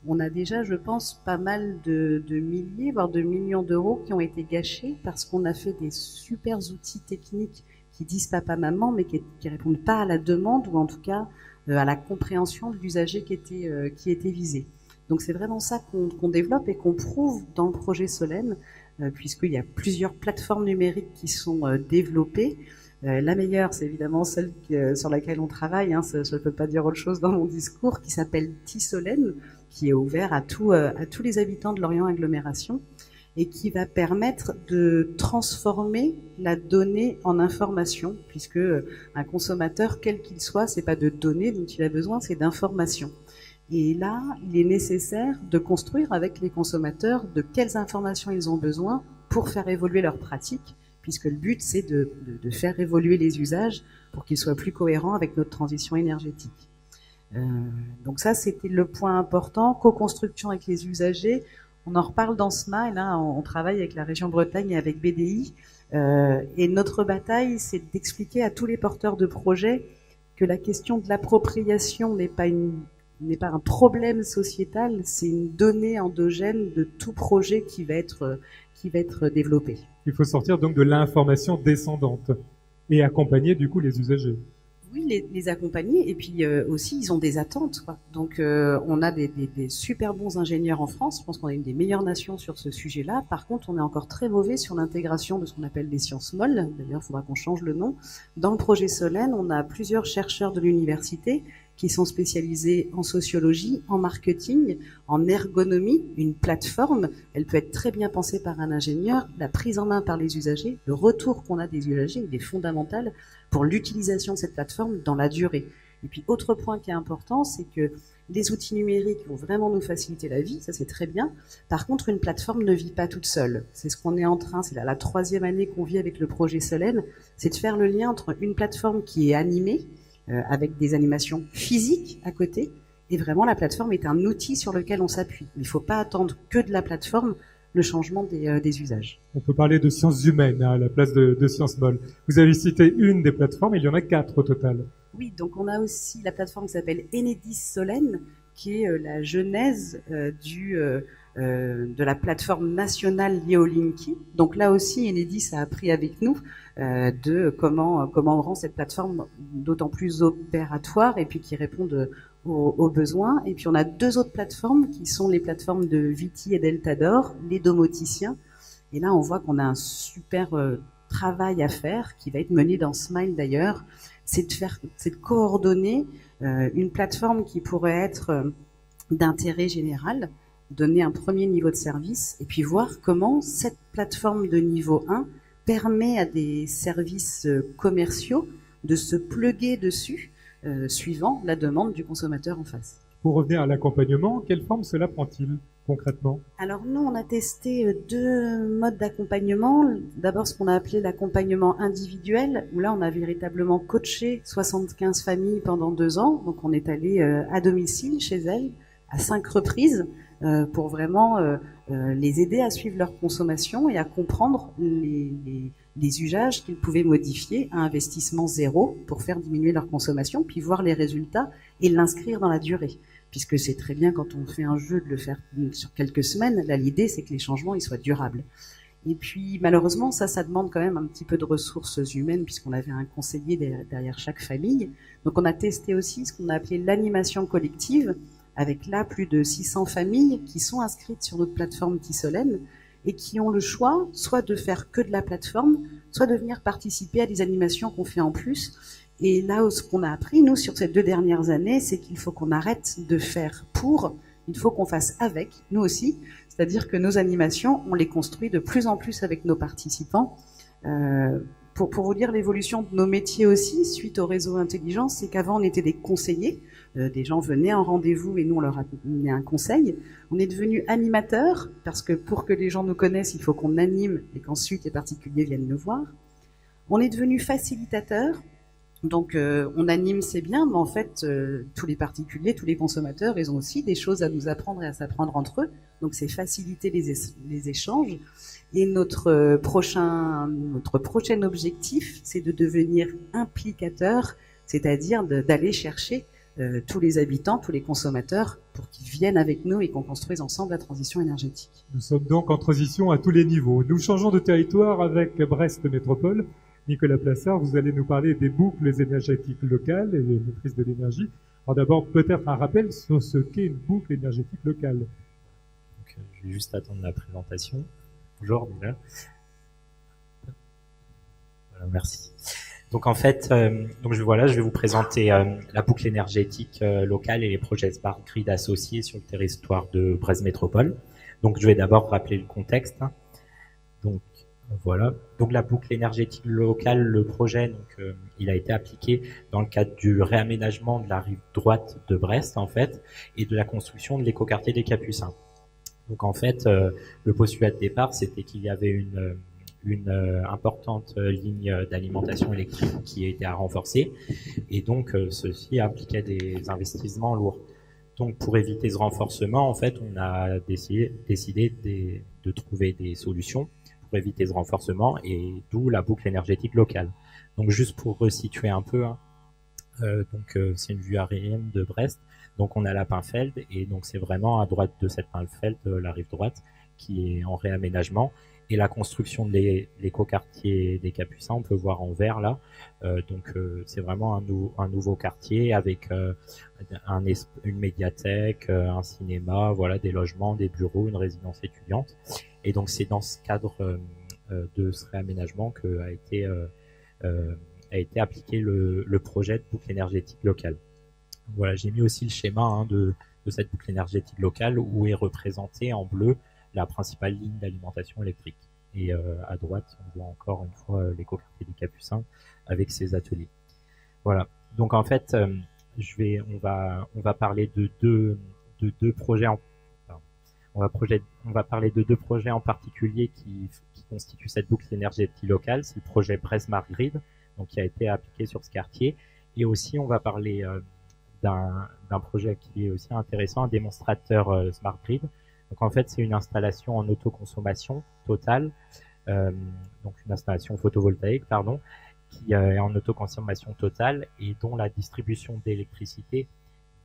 On a déjà, je pense, pas mal de milliers, voire de millions d'euros qui ont été gâchés parce qu'on a fait des super outils techniques qui disent papa-maman, mais qui répondent pas à la demande ou en tout cas à la compréhension de l'usager qui était visé. Donc c'est vraiment ça qu'on développe et qu'on prouve dans le projet Solène, puisqu'il y a plusieurs plateformes numériques qui sont développées. La meilleure, c'est évidemment celle sur laquelle on travaille, je ne peux pas dire autre chose dans mon discours, qui s'appelle T-Solène, qui est ouvert à tous les habitants de Lorient Agglomération et qui va permettre de transformer la donnée en information, puisque un consommateur, quel qu'il soit, c'est pas de données dont il a besoin, c'est d'informations. Et là, il est nécessaire de construire avec les consommateurs de quelles informations ils ont besoin pour faire évoluer leurs pratiques, puisque le but, c'est de faire évoluer les usages pour qu'ils soient plus cohérents avec notre transition énergétique. Donc ça, c'était le point important, co-construction avec les usagers. On en reparle dans Smile, on travaille avec la région Bretagne et avec BDI, et notre bataille, c'est d'expliquer à tous les porteurs de projets que la question de l'appropriation n'est pas un problème sociétal, c'est une donnée endogène de tout projet qui va être développé. Il faut sortir donc de l'information descendante et accompagner du coup les usagers. Oui, les accompagner, et puis aussi ils ont des attentes, quoi. Donc on a des super bons ingénieurs en France, je pense qu'on est une des meilleures nations sur ce sujet-là. Par contre, on est encore très mauvais sur l'intégration de ce qu'on appelle des sciences molles, d'ailleurs il faudra qu'on change le nom. Dans le projet Solène, on a plusieurs chercheurs de l'université qui sont spécialisés en sociologie, en marketing, en ergonomie. Une plateforme, elle peut être très bien pensée par un ingénieur, la prise en main par les usagers, le retour qu'on a des usagers, il est fondamental pour l'utilisation de cette plateforme dans la durée. Et puis, autre point qui est important, c'est que les outils numériques vont vraiment nous faciliter la vie, ça c'est très bien. Par contre, une plateforme ne vit pas toute seule. C'est ce qu'on est en train, c'est la 3e année qu'on vit avec le projet Solène, c'est de faire le lien entre une plateforme qui est animée, avec des animations physiques à côté, et vraiment la plateforme est un outil sur lequel on s'appuie. Il ne faut pas attendre que de la plateforme le changement des usages. On peut parler de sciences humaines à la place de sciences molles. Vous avez cité une des plateformes, il y en a 4 au total. Oui, donc on a aussi la plateforme qui s'appelle Enedis Solène, qui est la genèse de la plateforme nationale liée au Linky. Donc là aussi, Enedis a appris avec nous de comment on rend cette plateforme d'autant plus opératoire et puis qui répondent aux besoins. Et puis on a 2 autres plateformes qui sont les plateformes de Viti et Deltador, les domoticiens. Et là, on voit qu'on a un super travail à faire qui va être mené dans Smile d'ailleurs. C'est de coordonner une plateforme qui pourrait être d'intérêt général, donner un premier niveau de service et puis voir comment cette plateforme de niveau 1 permet à des services commerciaux de se plugger dessus suivant la demande du consommateur en face. Pour revenir à l'accompagnement, quelle forme cela prend-il concrètement? Alors nous, on a testé 2 modes d'accompagnement. D'abord, ce qu'on a appelé l'accompagnement individuel, où là, on a véritablement coaché 75 familles pendant 2 ans. Donc, on est allé à domicile chez elles, à 5 reprises pour vraiment les aider à suivre leur consommation et à comprendre les usages qu'ils pouvaient modifier à investissement zéro pour faire diminuer leur consommation, puis voir les résultats et l'inscrire dans la durée. Puisque c'est très bien quand on fait un jeu de le faire sur quelques semaines, là l'idée c'est que les changements ils soient durables. Et puis malheureusement ça demande quand même un petit peu de ressources humaines puisqu'on avait un conseiller derrière chaque famille. Donc on a testé aussi ce qu'on a appelé l'animation collective, avec là plus de 600 familles qui sont inscrites sur notre plateforme Tissolène et qui ont le choix soit de faire que de la plateforme, soit de venir participer à des animations qu'on fait en plus. Et là, ce qu'on a appris, nous, sur ces 2 dernières années, c'est qu'il faut qu'on arrête de faire pour, il faut qu'on fasse avec, nous aussi. C'est-à-dire que nos animations, on les construit de plus en plus avec nos participants. Pour vous dire l'évolution de nos métiers aussi, suite au réseau Intelligence, c'est qu'avant, on était des conseillers. Des gens venaient en rendez-vous et nous, on leur a donné un conseil. On est devenus animateurs, parce que pour que les gens nous connaissent, il faut qu'on anime et qu'ensuite les particuliers viennent nous voir. On est devenus facilitateurs. Donc on anime, c'est bien, mais en fait, tous les particuliers, tous les consommateurs, ils ont aussi des choses à nous apprendre et à s'apprendre entre eux. Donc c'est faciliter les échanges. Et notre prochain objectif, c'est de devenir implicateur, c'est-à-dire d'aller chercher tous les habitants, tous les consommateurs, pour qu'ils viennent avec nous et qu'on construise ensemble la transition énergétique. Nous sommes donc en transition à tous les niveaux. Nous changeons de territoire avec Brest Métropole. Nicolas Plassard, vous allez nous parler des boucles énergétiques locales et des maîtrises de l'énergie. Alors d'abord, peut-être un rappel sur ce qu'est une boucle énergétique locale. Donc, je vais juste attendre la présentation. Bonjour, déjà. Voilà, merci. Donc en fait, je vais vous présenter la boucle énergétique locale et les projets Smart Grid associés sur le territoire de Brest Métropole. Donc je vais d'abord rappeler le contexte. Donc voilà. Donc la boucle énergétique locale, le projet, il a été appliqué dans le cadre du réaménagement de la rive droite de Brest en fait et de la construction de l'écoquartier des Capucins. Donc en fait, le postulat de départ, c'était qu'il y avait une importante ligne d'alimentation électrique qui était à renforcer et donc ceci impliquait des investissements lourds. Donc pour éviter ce renforcement, en fait, on a décidé de trouver des solutions pour éviter ce renforcement et d'où la boucle énergétique locale. Donc juste pour resituer un peu, c'est une vue aérienne de Brest. Donc on a la Pinfeld et donc c'est vraiment à droite de cette Pinfeld, la rive droite, qui est en réaménagement. Et la construction de l'écoquartier des Capucins, on peut voir en vert là. C'est vraiment un nouveau quartier avec une médiathèque, un cinéma, voilà, des logements, des bureaux, une résidence étudiante. Et donc c'est dans ce cadre de ce réaménagement que a été appliqué le projet de boucle énergétique locale. Voilà, j'ai mis aussi le schéma de cette boucle énergétique locale où est représentée en bleu la principale ligne d'alimentation électrique. Et à droite, on voit encore une fois l'écoquartier des Capucins avec ses ateliers. Voilà. Donc en fait, on va parler de deux projets. On va parler de 2 projets en particulier qui constituent cette boucle énergétique locale. C'est le projet Brest Smart Grid, donc qui a été appliqué sur ce quartier. Et aussi, on va parler d'un projet qui est aussi intéressant, un démonstrateur Smart Grid. Donc en fait, c'est une installation en autoconsommation totale, donc une installation photovoltaïque, pardon, qui est en autoconsommation totale et dont la distribution d'électricité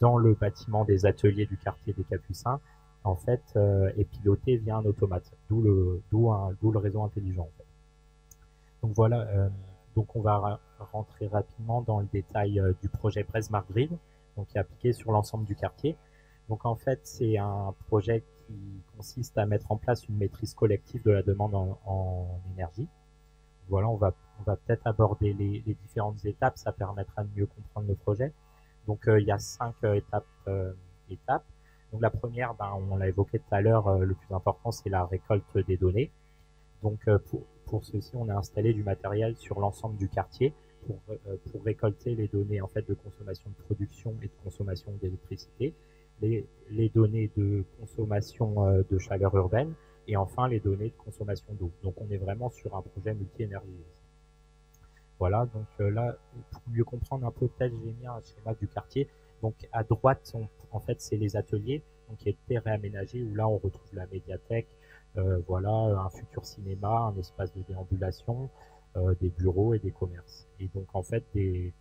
dans le bâtiment des ateliers du quartier des Capucins, en fait, est pilotée via un automate, d'où le réseau intelligent. En fait. Donc voilà, donc on va rentrer rapidement dans le détail du projet Brest Smart Grid, donc qui est appliqué sur l'ensemble du quartier. Donc en fait, c'est un projet qui consiste à mettre en place une maîtrise collective de la demande en énergie. Voilà, on va peut-être aborder les différentes étapes, ça permettra de mieux comprendre le projet. Donc il y a 5 étapes. Donc la première, on l'a évoqué tout à l'heure, le plus important c'est la récolte des données. Donc pour ceci, on a installé du matériel sur l'ensemble du quartier pour récolter les données en fait de consommation de production et de consommation d'électricité, les données de consommation de chaleur urbaine et enfin les données de consommation d'eau. Donc on est vraiment sur un projet multi-énergie. Voilà, donc là, pour mieux comprendre un peu, peut-être j'ai mis un schéma du quartier. Donc à droite, en fait, c'est les ateliers. donc qui a été réaménagé, où là on retrouve la médiathèque, voilà, un futur cinéma, un espace de déambulation, des bureaux et des commerces. Et donc en fait des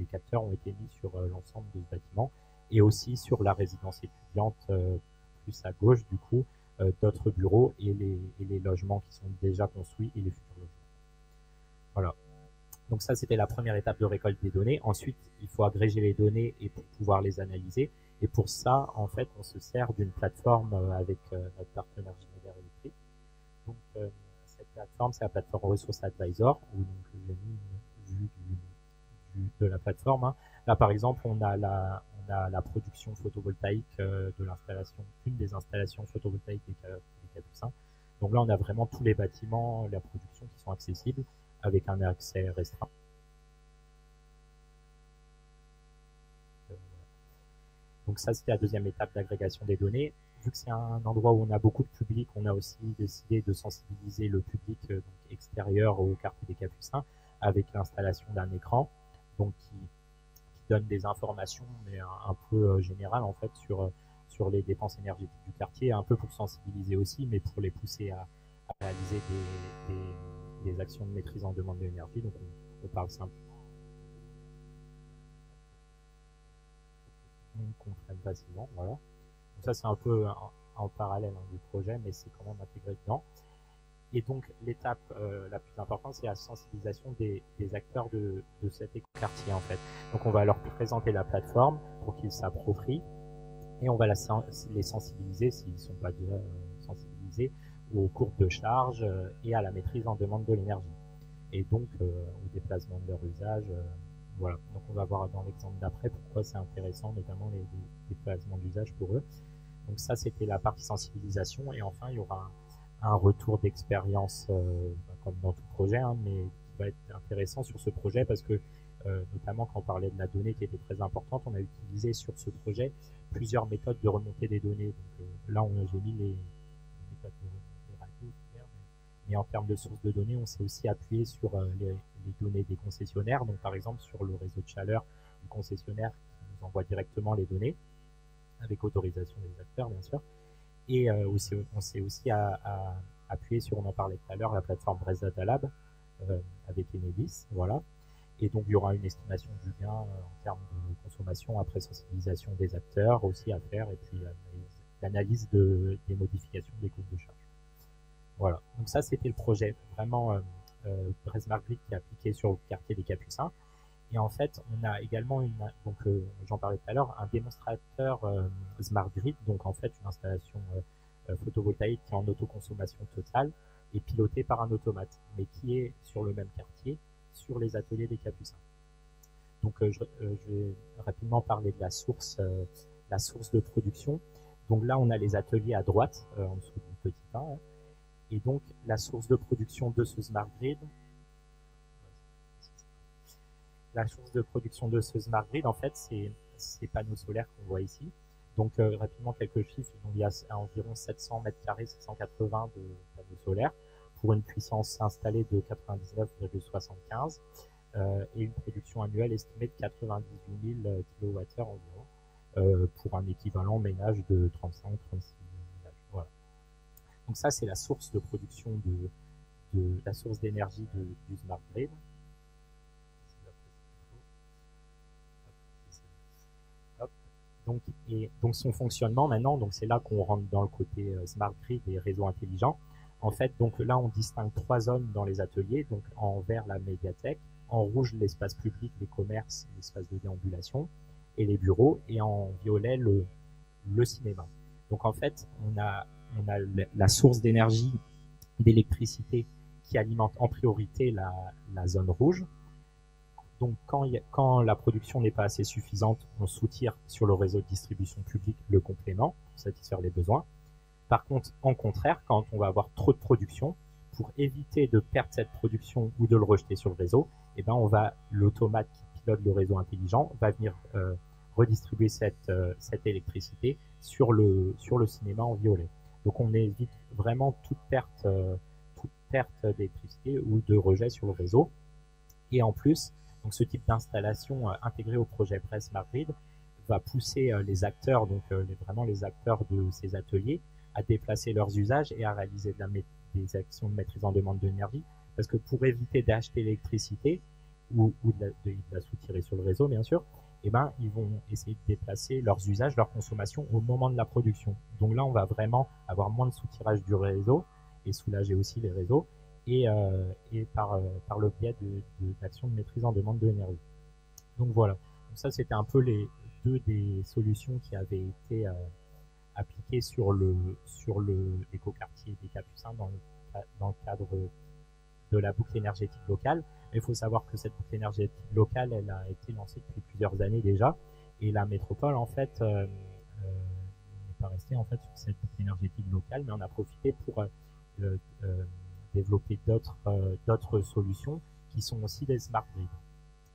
capteurs ont été mis sur l'ensemble de ce bâtiment et aussi sur la résidence étudiante plus à gauche du coup, d'autres bureaux et les logements qui sont déjà construits et les futurs logements. Voilà. Donc ça, c'était la première étape de récolte des données. Ensuite, il faut agréger les données et pour pouvoir les analyser. Et pour ça, en fait, on se sert d'une plateforme avec notre partenaire Schneider Electric. Donc cette plateforme, c'est la plateforme Resource Advisor, où donc j'ai mis une vue de la plateforme. Hein. Là, par exemple, on a la production photovoltaïque de l'installation, une des installations photovoltaïques des Capucins. Donc là, on a vraiment tous les bâtiments, la production qui sont accessibles avec un accès restreint. Donc ça, c'était la deuxième étape d'agrégation des données. Vu que c'est un endroit où on a beaucoup de public, on a aussi décidé de sensibiliser le public donc extérieur au quartier des Capucins avec l'installation d'un écran donc qui donne des informations, mais un peu générales en fait sur les dépenses énergétiques du quartier, un peu pour sensibiliser aussi, mais pour les pousser à réaliser des actions de maîtrise en demande de l'énergie. Donc on parle simplement. On comprenne facilement, voilà. Donc ça c'est un peu en parallèle du projet, mais c'est quand même intégré dedans. Et donc l'étape la plus importante, c'est la sensibilisation des acteurs de cet écoquartier en fait. Donc on va leur présenter la plateforme pour qu'ils s'approprient et on va les sensibiliser s'ils ne sont pas déjà sensibilisés aux courbes de charge et à la maîtrise en demande de l'énergie. Et donc au déplacement de leur usage. Voilà. Donc on va voir dans l'exemple d'après pourquoi c'est intéressant, notamment les déplacements d'usage pour eux. Donc ça c'était la partie sensibilisation et enfin il y aura un retour d'expérience comme dans tout projet, hein, mais qui va être intéressant sur ce projet parce que notamment quand on parlait de la donnée qui était très importante, on a utilisé sur ce projet plusieurs méthodes de remontée des données. Donc là j'ai mis les méthodes des radios, mais en termes de sources de données, on s'est aussi appuyé sur les données des concessionnaires, donc par exemple sur le réseau de chaleur du concessionnaire qui nous envoie directement les données avec autorisation des acteurs bien sûr. Et on s'est aussi appuyé sur, on en parlait tout à l'heure, la plateforme Brest Data Lab avec Enedis, voilà. Et donc il y aura une estimation du gain en termes de consommation après sensibilisation des acteurs aussi à faire, et puis l'analyse des modifications des courbes de charge. Voilà. Donc ça c'était le projet vraiment Brest Smart Grid qui est appliqué sur le quartier des Capucins. Et en fait, on a également donc j'en parlais tout à l'heure, un démonstrateur Smart Grid, donc en fait une installation photovoltaïque qui est en autoconsommation totale et pilotée par un automate, mais qui est sur le même quartier, sur les ateliers des Capucins. Donc je vais rapidement parler de la source de production. Donc là, on a les ateliers à droite, en dessous du petit 1, hein. Et donc la source de production de ce Smart Grid. La source de production de ce Smart Grid, en fait, c'est ces panneaux solaires qu'on voit ici. Donc, rapidement, quelques chiffres. Il y a environ 700 mètres carrés, 780 de panneaux solaires pour une puissance installée de 99,75 et une production annuelle estimée de 98 000 kWh environ pour un équivalent ménage de 35-36 ménages. Voilà. Donc ça, c'est la source de production la source d'énergie du Smart Grid. Donc son fonctionnement maintenant, donc c'est là qu'on rentre dans le côté Smart Grid et réseau intelligent. En fait, donc là on distingue 3 zones dans les ateliers, donc en vert la médiathèque, en rouge l'espace public, les commerces, l'espace de déambulation et les bureaux, et en violet le cinéma. Donc en fait, on a la source d'énergie, d'électricité qui alimente en priorité la zone rouge. Donc, quand la production n'est pas assez suffisante, on soutire sur le réseau de distribution publique le complément pour satisfaire les besoins. Par contre, en contraire, quand on va avoir trop de production, pour éviter de perdre cette production ou de le rejeter sur le réseau, eh ben, l'automate qui pilote le réseau intelligent va venir redistribuer cette électricité sur le cinéma en violet. Donc, on évite vraiment toute perte d'électricité ou de rejet sur le réseau. Et en plus, donc ce type d'installation intégrée au projet Brest Smart Grid va pousser les acteurs, donc vraiment les acteurs de ces ateliers, à déplacer leurs usages et à réaliser des actions de maîtrise en demande d'énergie. Parce que pour éviter d'acheter l'électricité ou de la soutirer sur le réseau, bien sûr, eh ben, ils vont essayer de déplacer leurs usages, leur consommation au moment de la production. Donc là, on va vraiment avoir moins de soutirage du réseau et soulager aussi les réseaux et par le biais d'actions de maîtrise en demande d'énergie. Donc voilà. Donc ça, c'était un peu les deux des solutions qui avaient été appliquées sur l'écoquartier des Capucins dans le cadre de la boucle énergétique locale. Mais il faut savoir que cette boucle énergétique locale, elle a été lancée depuis plusieurs années déjà. Et la métropole, en fait, n'est pas restée en fait sur cette boucle énergétique locale, mais on a profité pour développer d'autres solutions qui sont aussi des smart grids.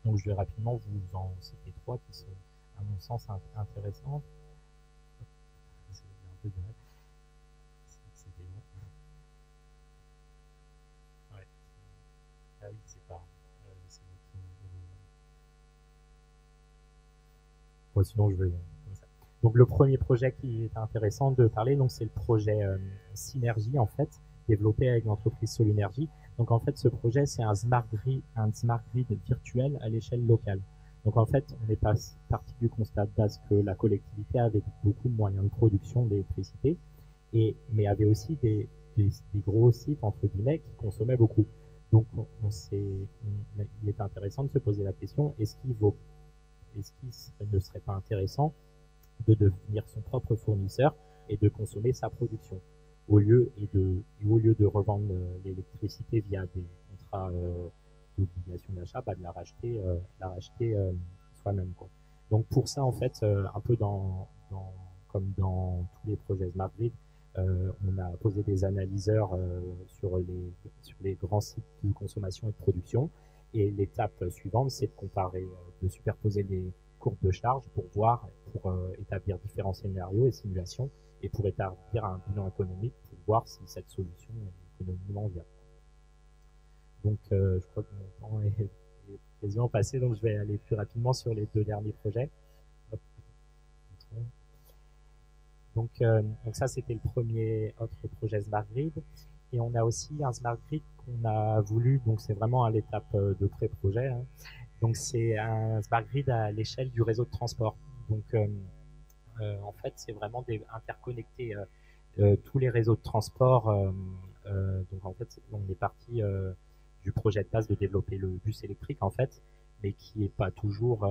Donc je vais rapidement vous en citer trois qui sont, à mon sens, intéressantes. Ah oui, c'est pas. Bon, sinon, je vais. Donc, le premier projet qui est intéressant de parler, donc c'est le projet Synergie, en fait, développé avec l'entreprise Solunergie. Donc, en fait, ce projet, c'est un smart grid virtuel à l'échelle locale. Donc, en fait, on est parti du constat de base que la collectivité avait beaucoup de moyens de production d'électricité, mais avait aussi des gros sites, entre guillemets, qui consommaient beaucoup. Donc, il est intéressant de se poser la question, est-ce qu'il ne serait pas intéressant de devenir son propre fournisseur et de consommer sa production au lieu de revendre l'électricité via des contrats d'obligation d'achat, de la racheter soi-même, quoi. Donc pour ça, en fait, un peu comme dans tous les projets Smart Grid, on a posé des analyseurs sur les grands sites de consommation et de production. Et l'étape suivante, c'est de superposer les courbes de charge pour établir différents scénarios et simulations et pour établir un bilan économique pour voir si cette solution est économiquement viable. Donc, je crois que mon temps est quasiment passé, donc je vais aller plus rapidement sur les deux derniers projets. Hop. Donc ça, c'était le premier autre projet Smart Grid. Et on a aussi un Smart Grid qu'on a voulu, donc c'est vraiment à l'étape de pré-projet. Hein. Donc c'est un Smart Grid à l'échelle du réseau de transport. Donc en fait, c'est vraiment interconnecter tous les réseaux de transport. Donc en fait, on est parti du projet de base de développer le bus électrique en fait, mais qui est pas toujours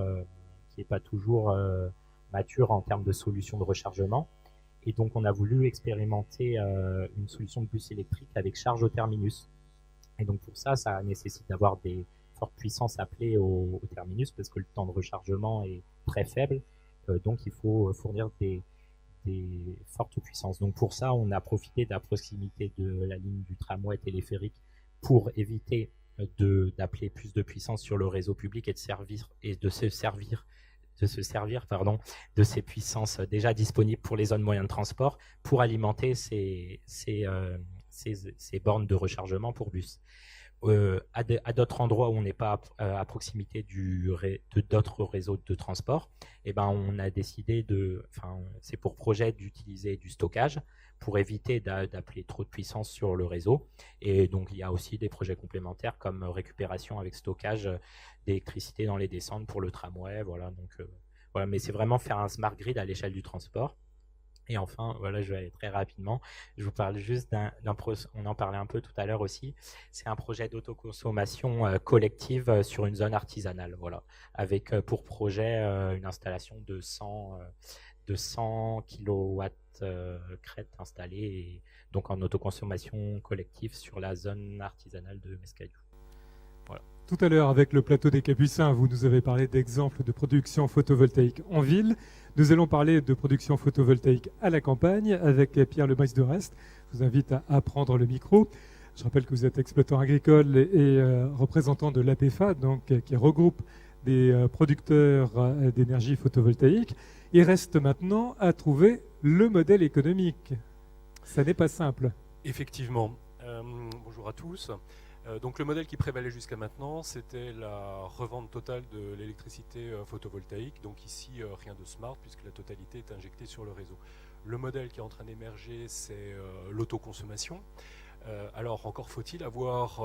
mature en termes de solutions de rechargement. Et donc, on a voulu expérimenter une solution de bus électrique avec charge au terminus. Et donc, pour ça, ça nécessite d'avoir des fortes puissances appelées au terminus parce que le temps de rechargement est très faible. Donc, il faut fournir des fortes puissances. Donc, pour ça, on a profité de la proximité de la ligne du tramway téléphérique pour éviter d'appeler plus de puissance sur le réseau public et de se servir de ces puissances déjà disponibles pour les zones moyennes de transport pour alimenter ces bornes de rechargement pour bus. À d'autres endroits où on n'est pas à proximité d'autres réseaux de transport, eh ben on a décidé c'est pour projet d'utiliser du stockage pour éviter d'appeler trop de puissance sur le réseau. Et donc il y a aussi des projets complémentaires comme récupération avec stockage d'électricité dans les descentes pour le tramway. Voilà, donc voilà, mais c'est vraiment faire un smart grid à l'échelle du transport. Et enfin, voilà, je vais aller très rapidement. Je vous parle juste on en parlait un peu tout à l'heure aussi. C'est un projet d'autoconsommation collective sur une zone artisanale, voilà, avec pour projet une installation de 100 kW crête installée, et donc en autoconsommation collective sur la zone artisanale de Mescayou. Voilà. Tout à l'heure, avec le plateau des Capucins, vous nous avez parlé d'exemples de production photovoltaïque en ville. Nous allons parler de production photovoltaïque à la campagne avec Pierre Lemais de Rest. Je vous invite à prendre le micro. Je rappelle que vous êtes exploitant agricole et représentant de l'APEFA, donc, qui regroupe des producteurs d'énergie photovoltaïque. Il reste maintenant à trouver le modèle économique. Ça n'est pas simple. Effectivement. Bonjour à tous. Donc le modèle qui prévalait jusqu'à maintenant, c'était la revente totale de l'électricité photovoltaïque. Donc ici, rien de smart puisque la totalité est injectée sur le réseau. Le modèle qui est en train d'émerger, c'est l'autoconsommation. Alors encore faut-il avoir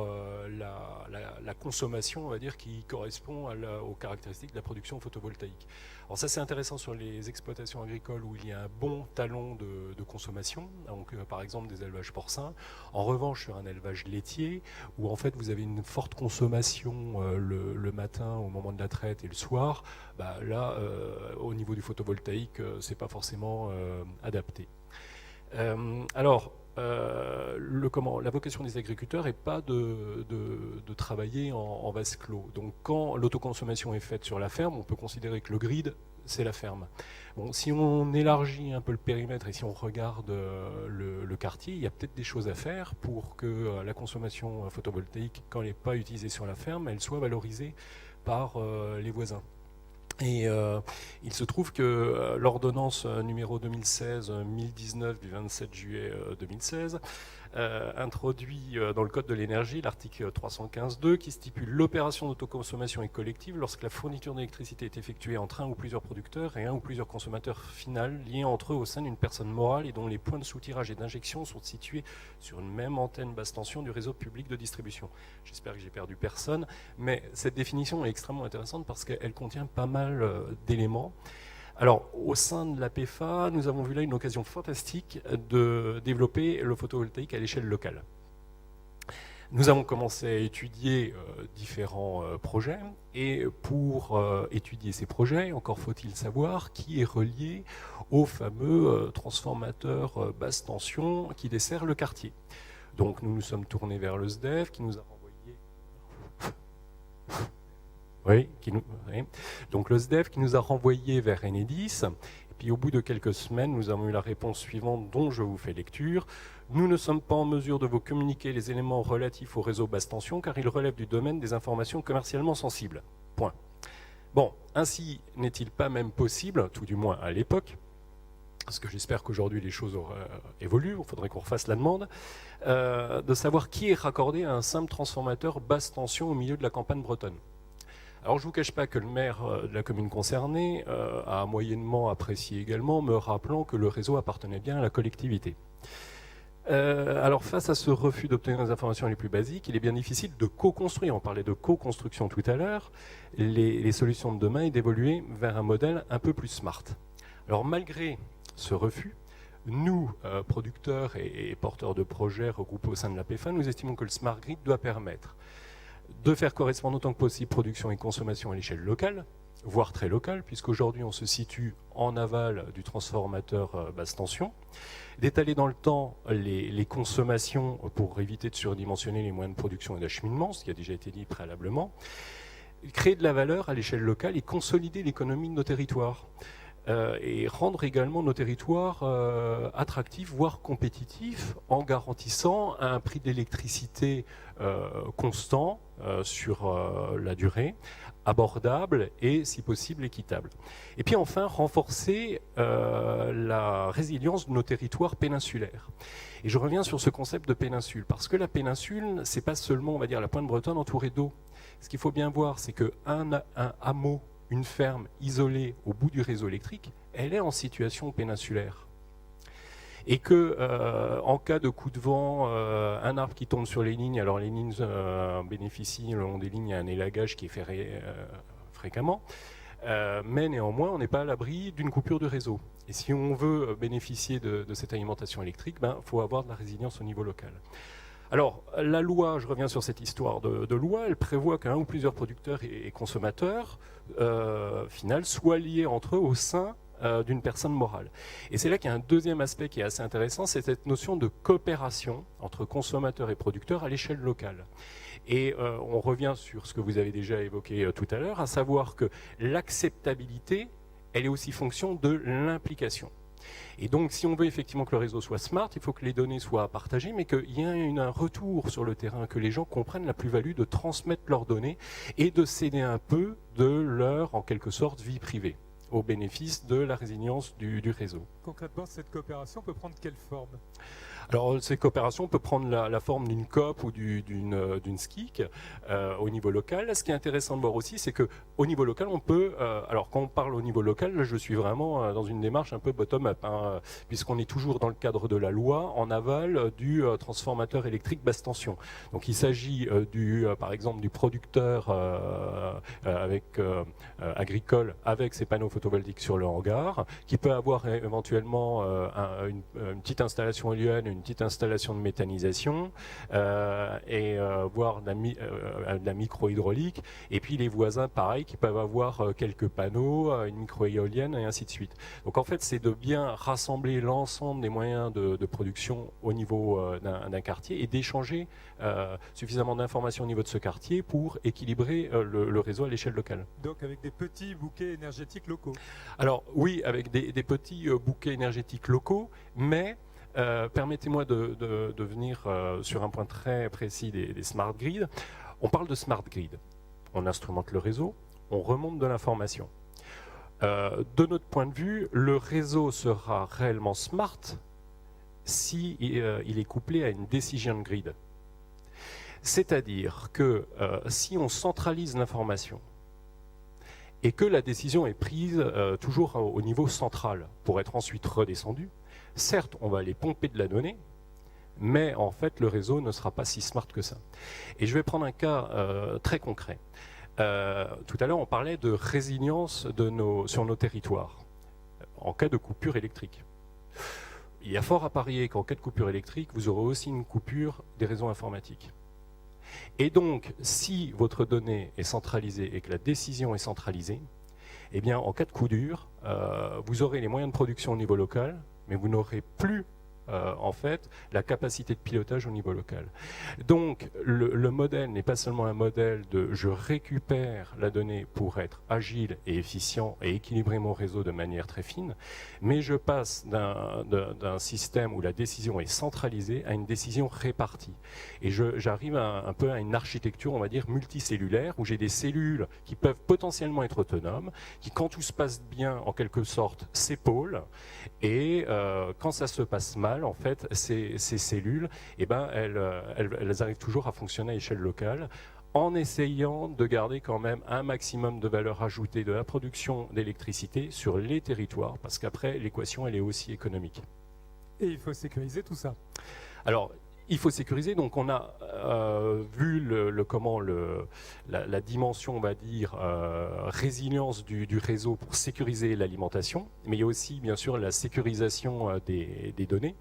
la consommation, on va dire, qui correspond aux caractéristiques de la production photovoltaïque. Alors ça c'est intéressant sur les exploitations agricoles où il y a un bon talon de consommation, donc par exemple des élevages porcins. En revanche sur un élevage laitier où en fait vous avez une forte consommation le matin au moment de la traite et le soir, bah, là au niveau du photovoltaïque c'est pas forcément adapté. La vocation des agriculteurs n'est pas de travailler en vase clos. Donc quand l'autoconsommation est faite sur la ferme, on peut considérer que le grid, c'est la ferme. Bon, si on élargit un peu le périmètre et si on regarde le quartier, il y a peut-être des choses à faire pour que la consommation photovoltaïque, quand elle n'est pas utilisée sur la ferme, elle soit valorisée par les voisins. Et il se trouve que l'ordonnance numéro 2016-1019 du 27 juillet 2016 introduit dans le Code de l'énergie l'article 315.2 qui stipule l'opération d'autoconsommation est collective lorsque la fourniture d'électricité est effectuée entre un ou plusieurs producteurs et un ou plusieurs consommateurs finaux liés entre eux au sein d'une personne morale et dont les points de soutirage et d'injection sont situés sur une même antenne basse tension du réseau public de distribution. J'espère que j'ai perdu personne, mais cette définition est extrêmement intéressante parce qu'elle contient pas mal d'éléments. Alors, au sein de la PFA, nous avons vu là une occasion fantastique de développer le photovoltaïque à l'échelle locale. Nous avons commencé à étudier différents projets et pour étudier ces projets, encore faut-il savoir qui est relié au fameux transformateur basse tension qui dessert le quartier. Donc nous nous sommes tournés vers le SDEF qui nous a renvoyé... Donc le SDEF qui nous a renvoyé vers Enedis. Et puis au bout de quelques semaines, nous avons eu la réponse suivante dont je vous fais lecture. Nous ne sommes pas en mesure de vous communiquer les éléments relatifs au réseau basse tension car ils relèvent du domaine des informations commercialement sensibles. Point. Bon, ainsi n'est-il pas même possible, tout du moins à l'époque, parce que j'espère qu'aujourd'hui les choses évoluent, il faudrait qu'on refasse la demande, de savoir qui est raccordé à un simple transformateur basse tension au milieu de la campagne bretonne. Alors je ne vous cache pas que le maire de la commune concernée a moyennement apprécié également, me rappelant que le réseau appartenait bien à la collectivité. Alors face à ce refus d'obtenir les informations les plus basiques, il est bien difficile de co-construire, on parlait de co-construction tout à l'heure, les solutions de demain et d'évoluer vers un modèle un peu plus smart. Alors malgré ce refus, nous, producteurs et porteurs de projets regroupés au sein de la PFA, nous estimons que le Smart Grid doit permettre de faire correspondre autant que possible production et consommation à l'échelle locale, voire très locale, puisqu'aujourd'hui on se situe en aval du transformateur basse tension, d'étaler dans le temps les consommations pour éviter de surdimensionner les moyens de production et d'acheminement, ce qui a déjà été dit préalablement, créer de la valeur à l'échelle locale et consolider l'économie de nos territoires. Et rendre également nos territoires attractifs, voire compétitifs, en garantissant un prix d'électricité constant sur la durée, abordable et, si possible, équitable. Et puis enfin, renforcer la résilience de nos territoires péninsulaires. Et je reviens sur ce concept de péninsule, parce que la péninsule, c'est pas seulement, on va dire, la pointe bretonne entourée d'eau. Ce qu'il faut bien voir, c'est qu'un hameau, une ferme isolée au bout du réseau électrique, elle est en situation péninsulaire. Et que, en cas de coup de vent, un arbre qui tombe sur les lignes, alors les lignes bénéficient le long des lignes à un élagage qui est fait fréquemment, mais néanmoins, on n'est pas à l'abri d'une coupure de réseau. Et si on veut bénéficier de cette alimentation électrique, faut avoir de la résilience au niveau local. Alors, la loi, je reviens sur cette histoire de loi, elle prévoit qu'un ou plusieurs producteurs et consommateurs, final, soient liés entre eux au sein d'une personne morale. Et c'est là qu'il y a un deuxième aspect qui est assez intéressant, c'est cette notion de coopération entre consommateurs et producteurs à l'échelle locale. Et on revient sur ce que vous avez déjà évoqué tout à l'heure, à savoir que l'acceptabilité, elle est aussi fonction de l'implication. Et donc, si on veut effectivement que le réseau soit smart, il faut que les données soient partagées, mais qu'il y ait un retour sur le terrain, que les gens comprennent la plus-value de transmettre leurs données et de céder un peu de leur, en quelque sorte, vie privée. au bénéfice de la résilience du réseau. Concrètement, cette coopération peut prendre quelle forme ? Alors, ces coopérations peuvent prendre la forme d'une COP ou d'une SCIC au niveau local. Ce qui est intéressant de voir aussi, c'est qu'au niveau local, on peut... alors, quand on parle au niveau local, là, je suis vraiment dans une démarche un peu bottom-up, hein, puisqu'on est toujours dans le cadre de la loi en aval du transformateur électrique basse tension. Donc, il s'agit par exemple, du producteur agricole avec ses panneaux photovoltaïques sur le hangar, qui peut avoir éventuellement une petite installation éolienne, une petite installation de méthanisation voire de la micro-hydraulique, et puis les voisins pareil qui peuvent avoir quelques panneaux, une micro-éolienne et ainsi de suite. Donc en fait c'est de bien rassembler l'ensemble des moyens de production au niveau d'un quartier et d'échanger suffisamment d'informations au niveau de ce quartier pour équilibrer le réseau à l'échelle locale. Donc avec des petits bouquets énergétiques locaux. Alors oui, avec des petits bouquets énergétiques locaux, mais permettez-moi de venir sur un point très précis des smart grids. On parle de smart grid. On instrumente le réseau, on remonte de l'information. De notre point de vue, le réseau sera réellement smart si il est couplé à une decision grid. C'est-à-dire que si on centralise l'information et que la décision est prise toujours au niveau central pour être ensuite redescendue, certes, on va aller pomper de la donnée, mais en fait, le réseau ne sera pas si smart que ça. Et je vais prendre un cas très concret. Tout à l'heure, on parlait de résilience sur nos territoires en cas de coupure électrique. Il y a fort à parier qu'en cas de coupure électrique, vous aurez aussi une coupure des réseaux informatiques. Et donc, si votre donnée est centralisée et que la décision est centralisée, eh bien, en cas de coup dur, vous aurez les moyens de production au niveau local, mais vous n'aurez plus en fait la capacité de pilotage au niveau local. Donc le modèle n'est pas seulement un modèle de je récupère la donnée pour être agile et efficient et équilibrer mon réseau de manière très fine, mais je passe d'un système où la décision est centralisée à une décision répartie. Et j'arrive un peu à une architecture, on va dire, multicellulaire, où j'ai des cellules qui peuvent potentiellement être autonomes, qui quand tout se passe bien, en quelque sorte, s'épaulent, et quand ça se passe mal, en fait, ces cellules, eh ben, elles arrivent toujours à fonctionner à échelle locale, en essayant de garder quand même un maximum de valeur ajoutée de la production d'électricité sur les territoires, parce qu'après, l'équation, elle est aussi économique. Et il faut sécuriser tout ça. Alors, il faut sécuriser, donc on a vu la dimension, on va dire, résilience du réseau pour sécuriser l'alimentation, mais il y a aussi, bien sûr, la sécurisation des données.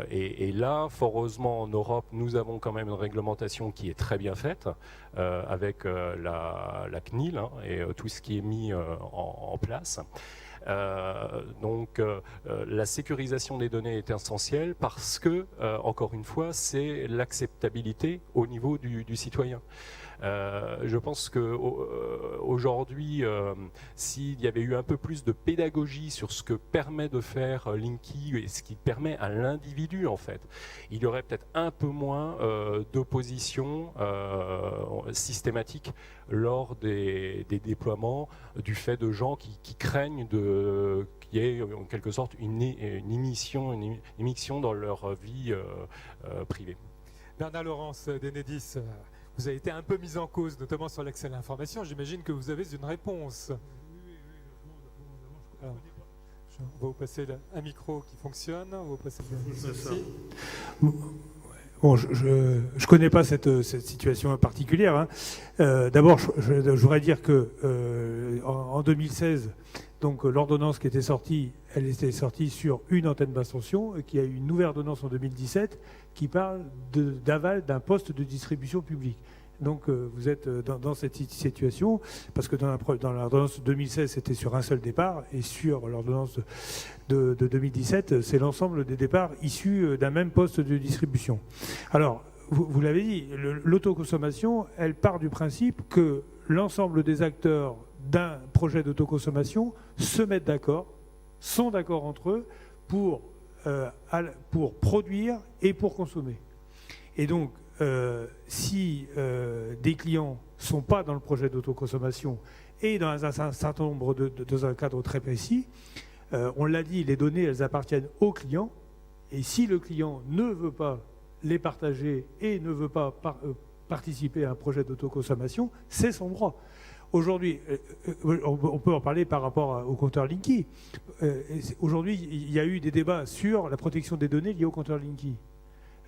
Et là, fort heureusement, en Europe, nous avons quand même une réglementation qui est très bien faite, avec la CNIL et tout ce qui est mis en place. Donc la sécurisation des données est essentielle parce que, encore une fois, c'est l'acceptabilité au niveau du citoyen. Je pense qu'aujourd'hui, s'il y avait eu un peu plus de pédagogie sur ce que permet de faire Linky et ce qui permet à l'individu, en fait, il y aurait peut-être un peu moins d'opposition systématique lors des déploiements, du fait de gens qui craignent qu'il y ait en quelque sorte une émission dans leur vie privée. Bernard Laurence d'Enedis, vous avez été un peu mis en cause, notamment sur l'accès à l'information. J'imagine que vous avez une réponse. Alors, on va vous passer un micro qui fonctionne. On va vous passer Bon, je ne connais pas cette situation particulière. Hein. D'abord, je voudrais dire que en 2016, donc l'ordonnance qui était sortie, elle était sortie sur une antenne basse tension, et qu'il y a eu une nouvelle ordonnance en 2017 qui parle d'aval d'un poste de distribution publique. Donc vous êtes dans cette situation, parce que dans l'ordonnance de 2016, c'était sur un seul départ, et sur l'ordonnance de 2017, c'est l'ensemble des départs issus d'un même poste de distribution. Alors, vous l'avez dit, l'autoconsommation, elle part du principe que l'ensemble des acteurs d'un projet d'autoconsommation se mettent d'accord, sont d'accord entre eux pour produire et pour consommer. Et donc, si des clients ne sont pas dans le projet d'autoconsommation et dans un certain nombre dans un cadre très précis, on l'a dit, les données, elles appartiennent au client. Et si le client ne veut pas les partager et ne veut pas participer à un projet d'autoconsommation, c'est son droit. Aujourd'hui, on peut en parler par rapport au compteur Linky. Aujourd'hui, il y a eu des débats sur la protection des données liées au compteur Linky.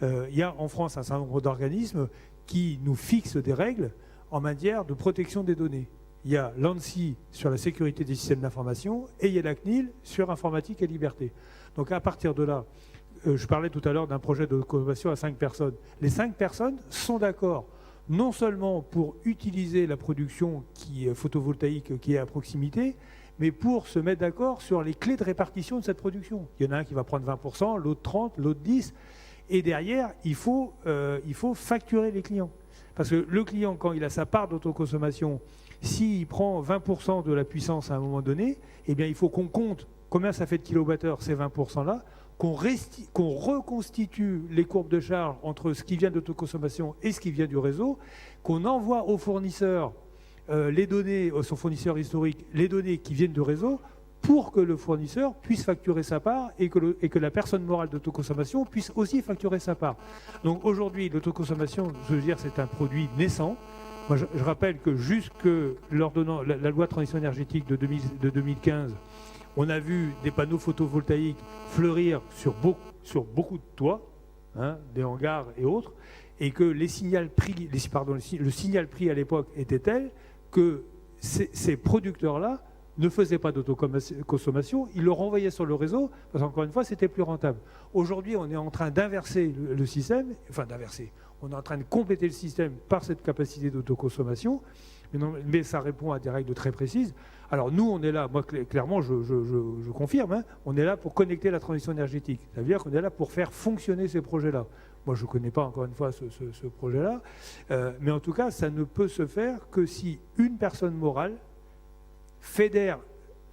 Il y a en France un certain nombre d'organismes qui nous fixent des règles en matière de protection des données. Il y a l'ANSSI sur la sécurité des systèmes d'information et il y a la CNIL sur informatique et liberté. Donc à partir de là, je parlais tout à l'heure d'un projet de consommation à 5 personnes. Les 5 personnes sont d'accord non seulement pour utiliser la production photovoltaïque qui est à proximité, mais pour se mettre d'accord sur les clés de répartition de cette production. Il y en a un qui va prendre 20%, l'autre 30%, l'autre 10%. Et derrière, il faut facturer les clients. Parce que le client, quand il a sa part d'autoconsommation, s'il prend 20% de la puissance à un moment donné, eh bien, il faut qu'on compte combien ça fait de kilowattheures, ces 20%-là, qu'on reconstitue les courbes de charge entre ce qui vient d'autoconsommation et ce qui vient du réseau, qu'on envoie au fournisseur les données, son fournisseur historique, les données qui viennent du réseau, pour que le fournisseur puisse facturer sa part et que la personne morale d'autoconsommation puisse aussi facturer sa part. Donc aujourd'hui, l'autoconsommation, je veux dire, c'est un produit naissant. Moi, je rappelle que jusque l'ordonnance, la loi de transition énergétique de 2015, on a vu des panneaux photovoltaïques fleurir sur beaucoup de toits, des hangars et autres, et que le signal prix à l'époque était tel que ces producteurs-là ne faisaient pas d'autoconsommation, ils le renvoyaient sur le réseau, parce qu'encore une fois, c'était plus rentable. Aujourd'hui, on est en train d'inverser le système, on est en train de compléter le système par cette capacité d'autoconsommation, mais ça répond à des règles très précises. Alors nous, on est là, moi clairement, je confirme, on est là pour connecter la transition énergétique. Ça veut dire qu'on est là pour faire fonctionner ces projets-là. Moi, je ne connais pas encore une fois ce projet-là, mais en tout cas, ça ne peut se faire que si une personne morale fédère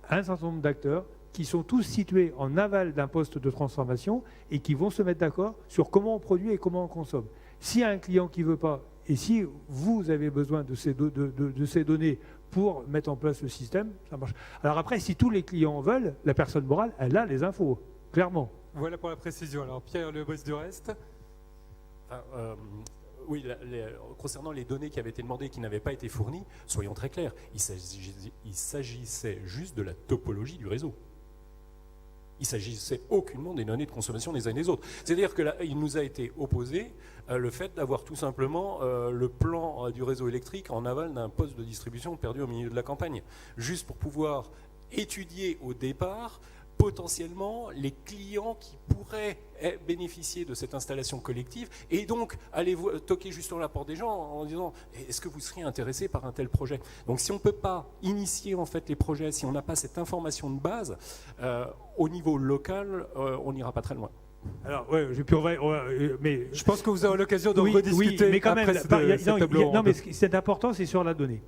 un certain nombre d'acteurs qui sont tous situés en aval d'un poste de transformation et qui vont se mettre d'accord sur comment on produit et comment on consomme. S'il y a un client qui ne veut pas, et si vous avez besoin de ces données pour mettre en place le système, ça marche. Alors après, si tous les clients veulent, la personne morale, elle a les infos, clairement. Voilà pour la précision. Alors Pierre Lebris du reste. Oui, concernant les données qui avaient été demandées et qui n'avaient pas été fournies, soyons très clairs, il s'agissait juste de la topologie du réseau. Il ne s'agissait aucunement des données de consommation des uns et des autres. C'est-à-dire qu'il nous a été opposé le fait d'avoir tout simplement le plan du réseau électrique en aval d'un poste de distribution perdu au milieu de la campagne, juste pour pouvoir étudier au départ potentiellement les clients qui pourraient bénéficier de cette installation collective et donc aller toquer justement la porte des gens en disant est-ce que vous seriez intéressé par un tel projet. Donc si on ne peut pas initier en fait les projets, si on n'a pas cette information de base au niveau local, on n'ira pas très loin. Alors, ouais, mais je pense que vous aurez l'occasion de rediscuter. Oui, mais quand même, non, mais ce qui est important, c'est sur la donnée.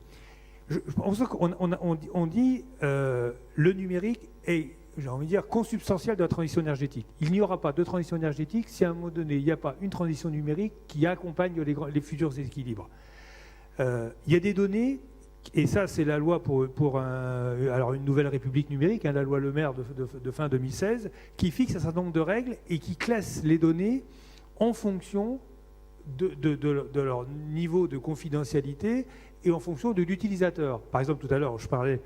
Je pense qu'on dit le numérique est, j'ai envie de dire, consubstantiel de la transition énergétique. Il n'y aura pas de transition énergétique si à un moment donné, il n'y a pas une transition numérique qui accompagne les futurs équilibres. Il y a des données, et ça c'est la loi pour une nouvelle république numérique, la loi Le Maire de fin 2016, qui fixe un certain nombre de règles et qui classe les données en fonction de leur niveau de confidentialité et en fonction de l'utilisateur. Par exemple, tout à l'heure, je parlais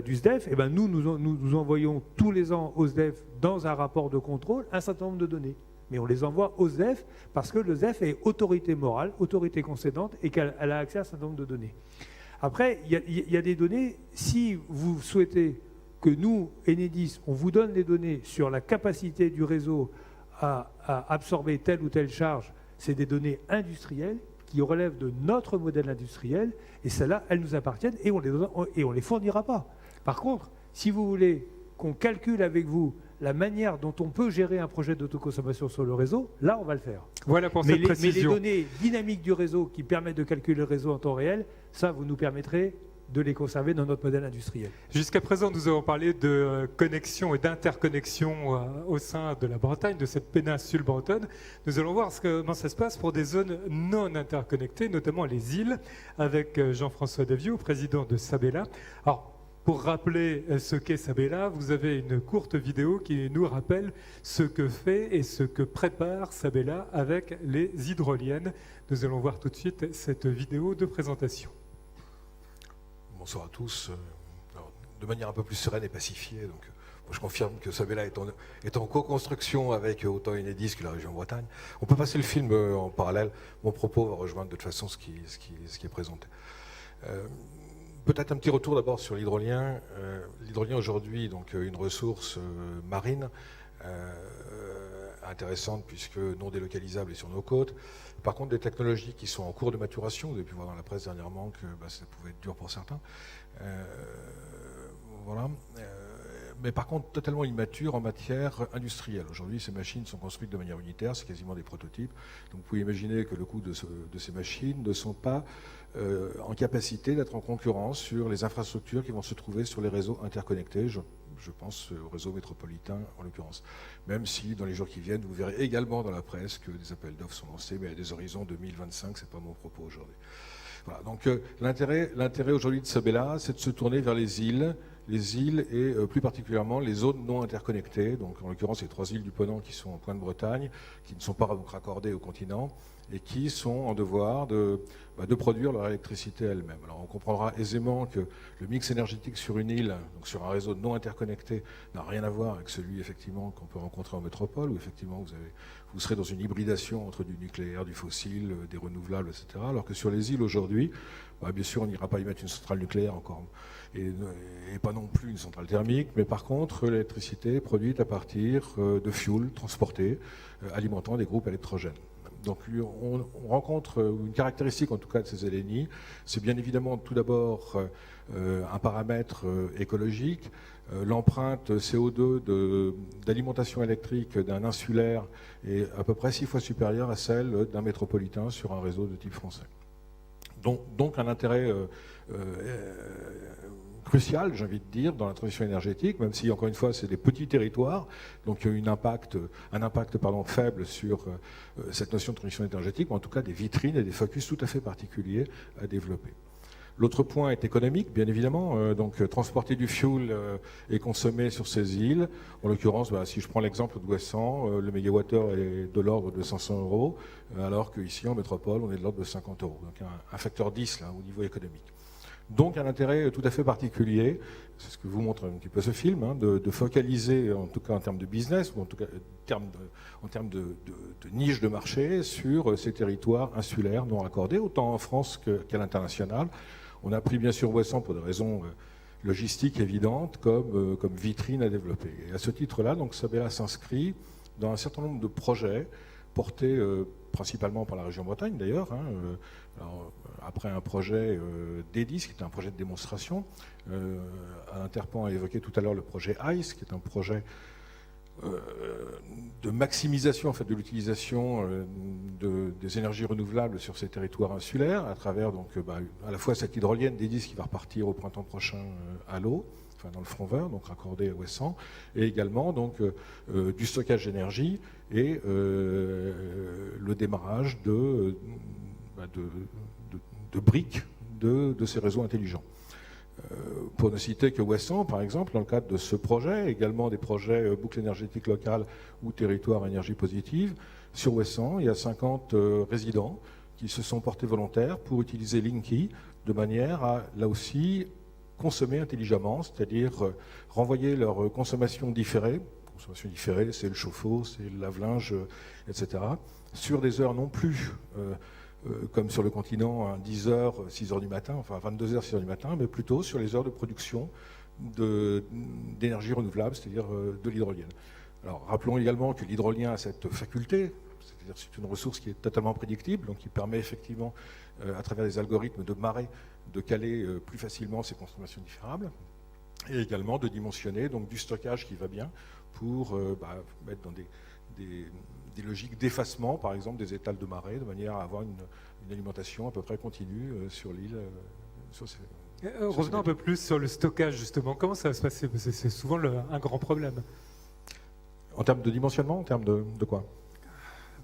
du SDEF. Et ben nous envoyons tous les ans au SDEF, dans un rapport de contrôle, un certain nombre de données. Mais on les envoie au SDEF parce que le SDEF est autorité morale, autorité concédante, et qu'elle a accès à un certain nombre de données. Après, il y a des données, si vous souhaitez que nous, Enedis, on vous donne des données sur la capacité du réseau à absorber telle ou telle charge, c'est des données industrielles qui relèvent de notre modèle industriel, et celles-là, elles nous appartiennent, et on les fournira pas. Par contre, si vous voulez qu'on calcule avec vous la manière dont on peut gérer un projet d'autoconsommation sur le réseau, là, on va le faire. Voilà pour cette précision. Mais les données dynamiques du réseau qui permettent de calculer le réseau en temps réel, ça, vous nous permettrez de les conserver dans notre modèle industriel. Jusqu'à présent, nous avons parlé de connexion et d'interconnexion au sein de la Bretagne, de cette péninsule bretonne. Nous allons voir comment ça se passe pour des zones non interconnectées, notamment les îles, avec Jean-François Daviau, président de Sabela. Alors, pour rappeler ce qu'est Sabela, vous avez une courte vidéo qui nous rappelle ce que fait et ce que prépare Sabela avec les hydroliennes. Nous allons voir tout de suite cette vidéo de présentation. Bonsoir à tous. Alors, de manière un peu plus sereine et pacifiée, donc, moi, je confirme que Sabela est en co-construction avec autant Enedis que la région Bretagne. On peut passer le film en parallèle. Mon propos va rejoindre de toute façon ce qui est présenté. Peut-être un petit retour d'abord sur l'hydrolien. L'hydrolien aujourd'hui, donc une ressource marine intéressante puisque non délocalisable et sur nos côtes. Par contre, des technologies qui sont en cours de maturation. Vous avez pu voir dans la presse dernièrement que ça pouvait être dur pour certains. Voilà. Mais par contre, totalement immatures en matière industrielle. Aujourd'hui, ces machines sont construites de manière unitaire, c'est quasiment des prototypes. Donc vous pouvez imaginer que le coût de ces machines ne sont pas en capacité d'être en concurrence sur les infrastructures qui vont se trouver sur les réseaux interconnectés. Je pense au réseau métropolitain en l'occurrence. Même si dans les jours qui viennent, vous verrez également dans la presse que des appels d'offres sont lancés, mais à des horizons 2025, ce n'est pas mon propos aujourd'hui. Voilà, donc l'intérêt aujourd'hui de Sabela, c'est de se tourner vers les îles et plus particulièrement les zones non interconnectées. Donc en l'occurrence, les 3 îles du Ponant qui sont en pointe de Bretagne, qui ne sont pas donc raccordées au continent et qui sont en devoir de produire leur électricité elles-mêmes. Alors on comprendra aisément que le mix énergétique sur une île, donc sur un réseau non interconnecté, n'a rien à voir avec celui effectivement qu'on peut rencontrer en métropole, où effectivement vous serez dans une hybridation entre du nucléaire, du fossile, des renouvelables, etc. Alors que sur les îles aujourd'hui, bien sûr on n'ira pas y mettre une centrale nucléaire encore, et pas non plus une centrale thermique, mais par contre l'électricité produite à partir de fuel transporté, alimentant des groupes électrogènes. Donc on rencontre une caractéristique en tout cas de ces LNI, c'est bien évidemment tout d'abord un paramètre écologique. L'empreinte CO2 d'alimentation électrique d'un insulaire est à peu près 6 fois supérieure à celle d'un métropolitain sur un réseau de type français. Donc un intérêt crucial, j'ai envie de dire, dans la transition énergétique, même si, encore une fois, c'est des petits territoires, donc il y a un impact faible sur cette notion de transition énergétique, mais en tout cas des vitrines et des focus tout à fait particuliers à développer. L'autre point est économique, bien évidemment. Donc, transporter du fuel et consommer sur ces îles. En l'occurrence, si je prends l'exemple d'Ouessant, le mégawattheure est de l'ordre de 500 €, alors qu'ici, en métropole, on est de l'ordre de 50 €. Donc, un facteur 10 là, au niveau économique. Donc, un intérêt tout à fait particulier, c'est ce que vous montre un petit peu ce film, de focaliser, en tout cas en termes de business, ou en tout cas en termes de niche de marché, sur ces territoires insulaires non raccordés, autant en France qu'à l'international. On a pris bien sûr Ouessant pour des raisons logistiques évidentes comme vitrine à développer. Et à ce titre-là, donc Sabela s'inscrit dans un certain nombre de projets portés principalement par la région Bretagne d'ailleurs. Après un projet d'Edis, qui est un projet de démonstration, Interpan a évoqué tout à l'heure le projet ICE, qui est un projet de maximisation en fait, de l'utilisation des énergies renouvelables sur ces territoires insulaires, à travers donc, à la fois cette hydrolienne d'Edis qui va repartir au printemps prochain à l'eau, enfin dans le front vert, donc raccordé à Ouessant, et également donc, du stockage d'énergie et le démarrage de briques de ces réseaux intelligents. Pour ne citer que Ouessant, par exemple, dans le cadre de ce projet, également des projets boucle énergétique locale ou territoire énergie positive, sur Ouessant, il y a 50 résidents qui se sont portés volontaires pour utiliser Linky de manière à, là aussi, consommer intelligemment, c'est-à-dire renvoyer leur consommation différée. Consommation différée, c'est le chauffe-eau, c'est le lave-linge, etc., sur des heures non plus comme sur le continent, à 10h, 6h du matin, enfin 22h, 6h du matin, mais plutôt sur les heures de production d'énergie renouvelable, c'est-à-dire de l'hydrolienne. Alors rappelons également que l'hydrolien a cette faculté, c'est-à-dire c'est une ressource qui est totalement prédictible, donc qui permet effectivement, à travers des algorithmes de marée, de caler plus facilement ces consommations différables, et également de dimensionner donc, du stockage qui va bien pour mettre dans des logiques d'effacement, par exemple, des étals de marée, de manière à avoir une alimentation à peu près continue sur l'île, Revenons un peu plus sur le stockage, justement. Comment ça va se passer? C'est souvent un grand problème. En termes de dimensionnement, en termes de quoi?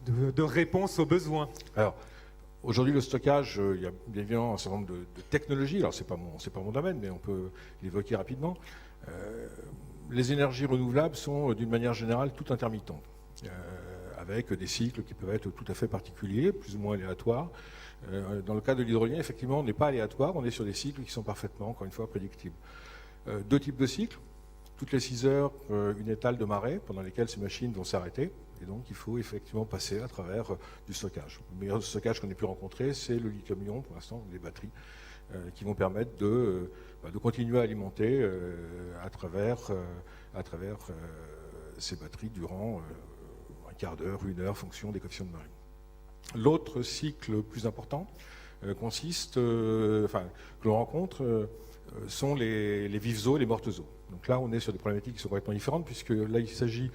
De réponse aux besoins. Alors, aujourd'hui, le stockage, il y a bien évidemment un certain nombre de technologies. Alors, c'est pas mon domaine, mais on peut l'évoquer rapidement. Les énergies renouvelables sont, d'une manière générale, toutes intermittentes, avec des cycles qui peuvent être tout à fait particuliers, plus ou moins aléatoires. Dans le cas de l'hydrolien, effectivement, on n'est pas aléatoire, on est sur des cycles qui sont parfaitement, encore une fois, prédictibles. Deux types de cycles. Toutes les 6 heures, une étale de marée pendant lesquelles ces machines vont s'arrêter. Et donc, il faut effectivement passer à travers du stockage. Le meilleur stockage qu'on ait pu rencontrer, c'est le lithium-ion, pour l'instant, des batteries, qui vont permettre de continuer à alimenter à travers ces batteries durant un quart d'heure, 1 heure, fonction des coefficients de marée. L'autre cycle plus important consiste, que l'on rencontre, sont les vives eaux et les mortes eaux. Donc là, on est sur des problématiques qui sont complètement différentes, puisque là, il s'agit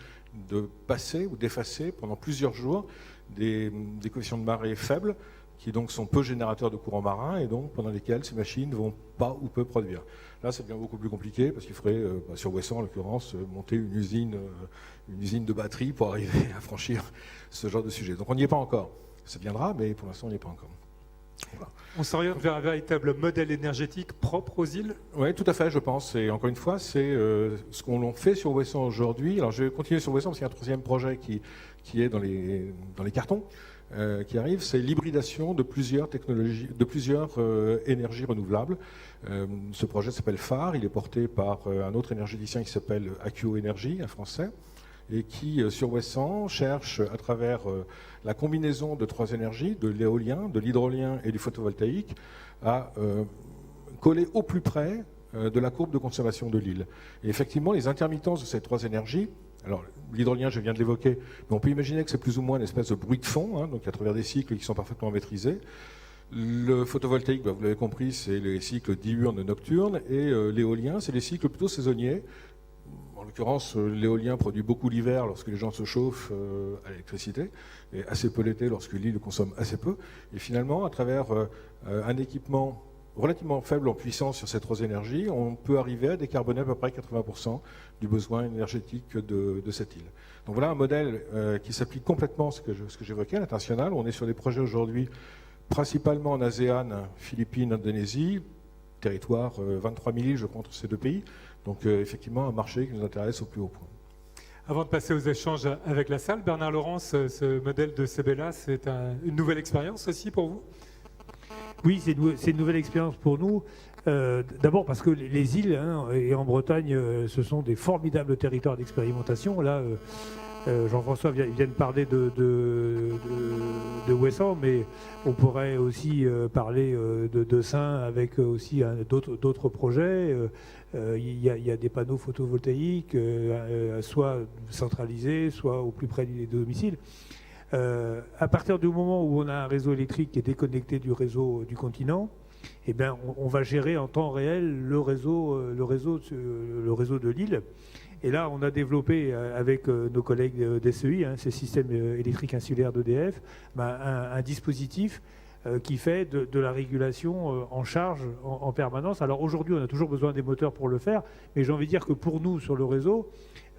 de passer ou d'effacer pendant plusieurs jours des coefficients de marée faibles, qui donc sont peu générateurs de courant marin, et donc pendant lesquels ces machines ne vont pas ou peu produire. Là, ça devient beaucoup plus compliqué, parce qu'il faudrait, sur Ouessant en l'occurrence, monter une usine de batterie pour arriver à franchir ce genre de sujet. Donc on n'y est pas encore. Ça viendra, mais pour l'instant, on n'y est pas encore. Voilà. On s'oriente vers un véritable modèle énergétique propre aux îles? Oui, tout à fait, je pense. Et encore une fois, c'est ce qu'on fait sur Ouessant aujourd'hui. Alors, je vais continuer sur Ouessant parce qu'il y a un troisième projet qui est dans les cartons, qui arrive. C'est l'hybridation de plusieurs technologies, de plusieurs énergies renouvelables. Ce projet s'appelle Phare. Il est porté par un autre énergéticien qui s'appelle Accio Énergie, un Français, et qui, sur Ouessant, cherche à travers la combinaison de 3 énergies, de l'éolien, de l'hydrolien et du photovoltaïque, à coller au plus près de la courbe de consommation de l'île. Et effectivement, les intermittences de ces 3 énergies, alors l'hydrolien, je viens de l'évoquer, mais on peut imaginer que c'est plus ou moins une espèce de bruit de fond, donc à travers des cycles qui sont parfaitement maîtrisés. Le photovoltaïque, vous l'avez compris, c'est les cycles diurnes, nocturnes, et l'éolien, c'est les cycles plutôt saisonniers. En l'occurrence, l'éolien produit beaucoup l'hiver lorsque les gens se chauffent à l'électricité, et assez peu l'été lorsque l'île consomme assez peu. Et finalement, à travers un équipement relativement faible en puissance sur ces 3 énergies, on peut arriver à décarboner à peu près 80% du besoin énergétique de cette île. Donc voilà un modèle qui s'applique complètement à ce que j'évoquais à l'international. On est sur des projets aujourd'hui principalement en ASEAN, Philippines, Indonésie, territoire 23 000 îles, je crois, entre ces 2 pays. Donc effectivement, un marché qui nous intéresse au plus haut point. Avant de passer aux échanges avec la salle, Bernard Laurence, ce modèle de Sebela, c'est une nouvelle expérience aussi pour vous? Oui, c'est une nouvelle expérience pour nous. D'abord parce que les îles, et en Bretagne, ce sont des formidables territoires d'expérimentation. Là, Jean-François vient de parler de Ouessant, mais on pourrait aussi parler de Saint avec aussi d'autres projets. Il y a des panneaux photovoltaïques, soit centralisés, soit au plus près des domiciles. À partir du moment où on a un réseau électrique qui est déconnecté du réseau du continent, eh bien, on va gérer en temps réel le réseau de l'île. Et là, on a développé avec nos collègues d'SEI, ces systèmes électriques insulaires d'EDF, un dispositif qui fait de la régulation en charge en permanence. Alors aujourd'hui, on a toujours besoin des moteurs pour le faire, mais j'ai envie de dire que pour nous, sur le réseau,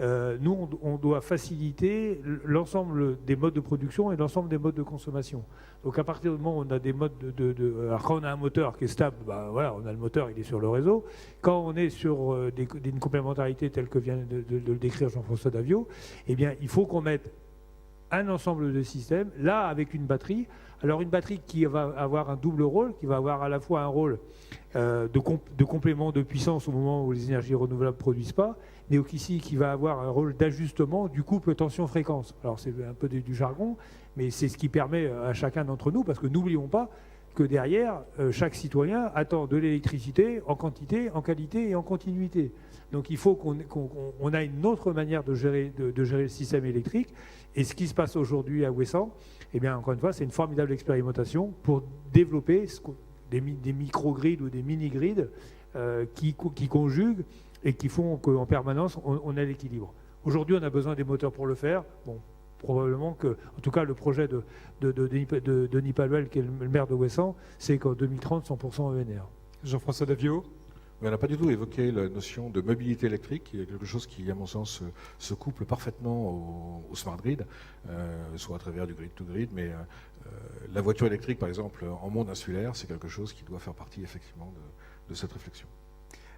nous, on doit faciliter l'ensemble des modes de production et l'ensemble des modes de consommation. Donc à partir du moment où on a des modes alors quand on a un moteur qui est stable, voilà, on a le moteur, il est sur le réseau. Quand on est sur une complémentarité telle que vient de le décrire Jean-François Davio, eh bien, il faut qu'on mette un ensemble de systèmes, là avec une batterie. Alors une batterie qui va avoir un double rôle, qui va avoir à la fois un rôle de complément de puissance au moment où les énergies renouvelables ne produisent pas, mais aussi qui va avoir un rôle d'ajustement du couple tension-fréquence. Alors c'est un peu du jargon, mais c'est ce qui permet à chacun d'entre nous, parce que n'oublions pas que derrière, chaque citoyen attend de l'électricité en quantité, en qualité et en continuité. Donc il faut qu'on ait une autre manière de gérer le système électrique. Et ce qui se passe aujourd'hui à Ouessant, eh bien, encore une fois, c'est une formidable expérimentation pour développer des micro-grids ou des mini-grids qui conjuguent et qui font qu'en permanence, on a l'équilibre. Aujourd'hui, on a besoin des moteurs pour le faire. Bon, probablement que, en tout cas, le projet de Denis Paluel, qui est le maire de Ouessant, c'est qu'en 2030, 100% ENR. Jean-François Davio. On n'a pas du tout évoqué la notion de mobilité électrique, qui est quelque chose qui, à mon sens, se couple parfaitement au smart grid, soit à travers du grid-to-grid, mais la voiture électrique, par exemple, en monde insulaire, c'est quelque chose qui doit faire partie, effectivement, de cette réflexion.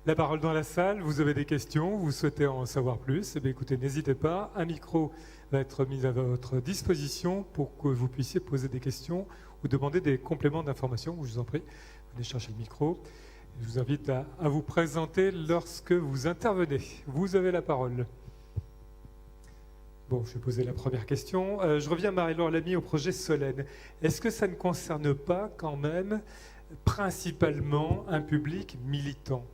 La parole dans la salle, vous avez des questions, vous souhaitez en savoir plus, eh bien, écoutez, n'hésitez pas, un micro va être mis à votre disposition pour que vous puissiez poser des questions ou demander des compléments d'information. Je vous en prie, venez chercher le micro. Je vous invite à vous présenter lorsque vous intervenez. Vous avez la parole. Bon, je vais poser la première question. Je reviens, Marie-Laure Lamy, au projet Solène. Est-ce que ça ne concerne pas quand même principalement un public militant ?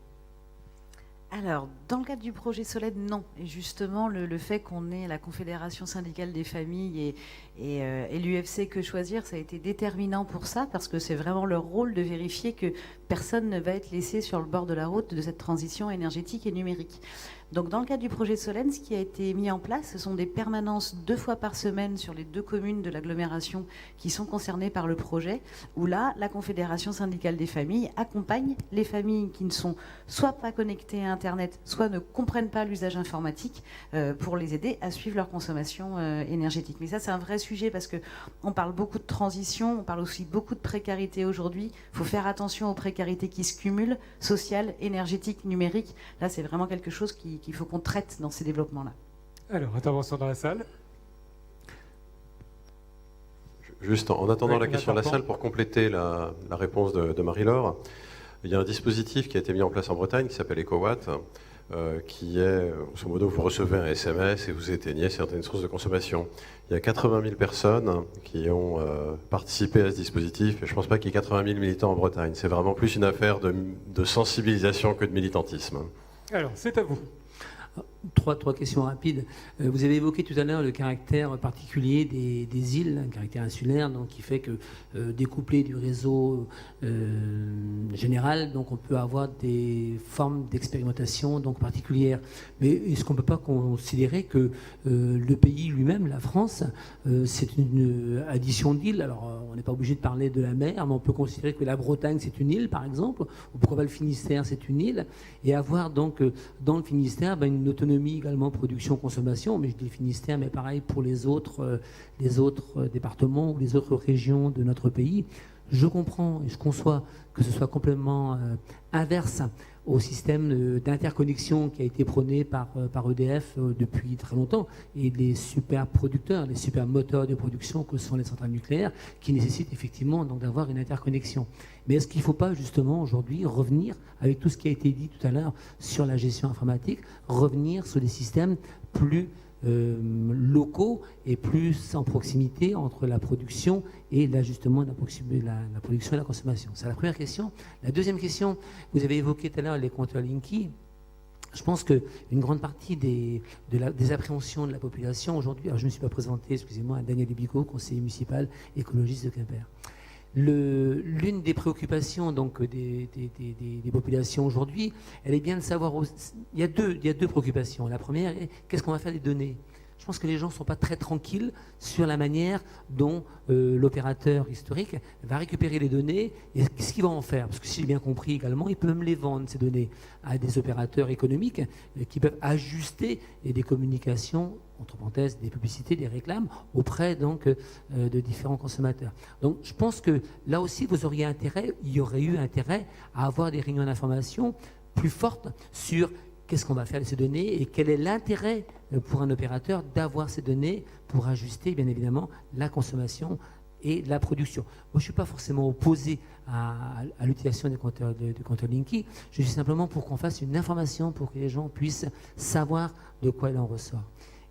Alors, dans le cadre du projet Solène, non. Et justement, le fait qu'on ait la Confédération syndicale des familles et l'UFC Que Choisir, ça a été déterminant pour ça, parce que c'est vraiment leur rôle de vérifier que personne ne va être laissé sur le bord de la route de cette transition énergétique et numérique. Donc, dans le cadre du projet Solène, ce qui a été mis en place, ce sont des permanences 2 fois par semaine sur les 2 communes de l'agglomération qui sont concernées par le projet, où là, la Confédération syndicale des familles accompagne les familles qui ne sont soit pas connectées à Internet, soit ne comprennent pas l'usage informatique, pour les aider à suivre leur consommation énergétique. Mais ça, c'est un vrai sujet parce qu'on parle beaucoup de transition, on parle aussi beaucoup de précarité aujourd'hui. Il faut faire attention aux précarités qui se cumulent, sociales, énergétiques, numériques. Là, c'est vraiment quelque chose qu'il faut qu'on traite dans ces développements-là. Alors, intervention dans la salle. Juste en attendant la question de la salle, pour compléter la réponse de Marie-Laure, il y a un dispositif qui a été mis en place en Bretagne qui s'appelle EcoWatt, qui est, grosso modo, vous recevez un SMS et vous éteignez certaines sources de consommation. Il y a 80 000 personnes qui ont participé à ce dispositif, et je ne pense pas qu'il y ait 80 000 militants en Bretagne. C'est vraiment plus une affaire de sensibilisation que de militantisme. Alors, c'est à vous. Trois questions rapides. Vous avez évoqué tout à l'heure le caractère particulier des îles, un caractère insulaire, donc qui fait que découplé du réseau général, donc on peut avoir des formes d'expérimentation donc particulières. Mais est-ce qu'on ne peut pas considérer que le pays lui-même, la France, c'est une addition d'îles? Alors on n'est pas obligé de parler de la mer, mais on peut considérer que la Bretagne c'est une île, par exemple, ou pourquoi pas le Finistère c'est une île, et avoir donc dans le Finistère une autonomie également production-consommation, mais je dis le Finistère, mais pareil pour les autres départements ou les autres régions de notre pays. Je comprends et je conçois que ce soit complètement inverse au système d'interconnexion qui a été prôné par EDF depuis très longtemps, et les super producteurs, les super moteurs de production que sont les centrales nucléaires, qui nécessitent effectivement donc d'avoir une interconnexion. Mais est-ce qu'il ne faut pas justement aujourd'hui revenir, avec tout ce qui a été dit tout à l'heure sur la gestion informatique, revenir sur des systèmes plus locaux et plus en proximité entre la production et l'ajustement de la production et la consommation? C'est la première question. La deuxième question, vous avez évoqué tout à l'heure les compteurs Linky. Je pense qu'une grande partie des appréhensions de la population aujourd'hui, alors je ne me suis pas présenté, excusez-moi, à Daniel Bigot, conseiller municipal écologiste de Quimper. L'une des préoccupations donc des populations aujourd'hui, elle est bien de savoir. Il y a deux préoccupations. La première est qu'est-ce qu'on va faire des données. Je pense que les gens ne sont pas très tranquilles sur la manière dont l'opérateur historique va récupérer les données et ce qu'il va en faire. Parce que si j'ai bien compris également, il peut même les vendre, ces données, à des opérateurs économiques qui peuvent ajuster des communications, entre parenthèses, des publicités, des réclames, auprès donc de différents consommateurs. Donc je pense que là aussi, il y aurait eu intérêt à avoir des réunions d'information plus fortes sur qu'est-ce qu'on va faire de ces données et quel est l'intérêt pour un opérateur d'avoir ces données pour ajuster bien évidemment la consommation et la production. Moi, je ne suis pas forcément opposé à l'utilisation des compteurs Linky. Je suis simplement pour qu'on fasse une information pour que les gens puissent savoir de quoi il en ressort.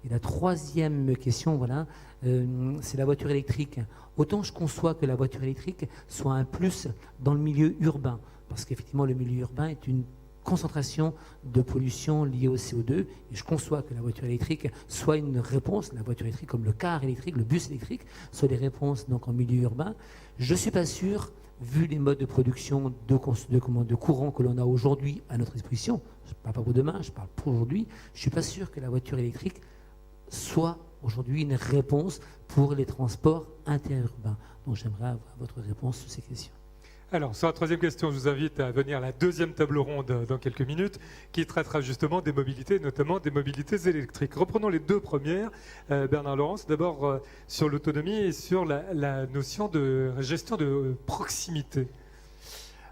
Et la troisième question, voilà, c'est la voiture électrique. Autant je conçois que la voiture électrique soit un plus dans le milieu urbain, parce qu'effectivement le milieu urbain est une concentration de pollution liée au CO2, et je conçois que la voiture électrique soit une réponse, la voiture électrique comme le car électrique, le bus électrique, soit des réponses donc en milieu urbain. Je ne suis pas sûr, vu les modes de production de courant que l'on a aujourd'hui à notre disposition, je ne parle pas pour demain, je parle pour aujourd'hui, je ne suis pas sûr que la voiture électrique soit aujourd'hui une réponse pour les transports interurbains. Donc j'aimerais avoir votre réponse sur ces questions. Alors, sur la troisième question, je vous invite à venir à la deuxième table ronde dans quelques minutes, qui traitera justement des mobilités, notamment des mobilités électriques. Reprenons les deux premières. Bernard Laurence, d'abord sur l'autonomie et sur la notion de gestion de proximité.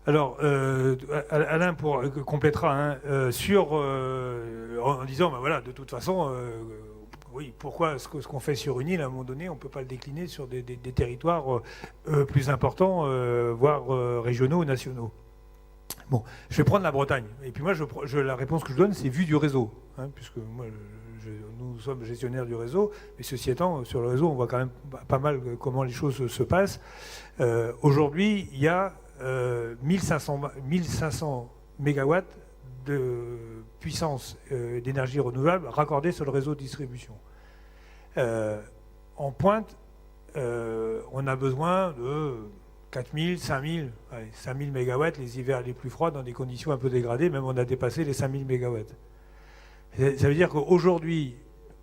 Alors, Alain complétera en disant, ben voilà, de toute façon, oui, pourquoi ce qu'on fait sur une île, à un moment donné, on ne peut pas le décliner sur des territoires plus importants, voire régionaux ou nationaux. Bon, je vais prendre la Bretagne. Et puis moi, la réponse que je donne, c'est vu du réseau, hein, puisque moi, nous sommes gestionnaires du réseau, mais ceci étant, sur le réseau, on voit quand même pas mal comment les choses se passent. Aujourd'hui, il y a 1500 mégawatts de puissance d'énergie renouvelable raccordée sur le réseau de distribution. En pointe, on a besoin de 4000, 5000 mégawatts les hivers les plus froids dans des conditions un peu dégradées, même on a dépassé les 5000 mégawatts. Ça veut dire qu'aujourd'hui,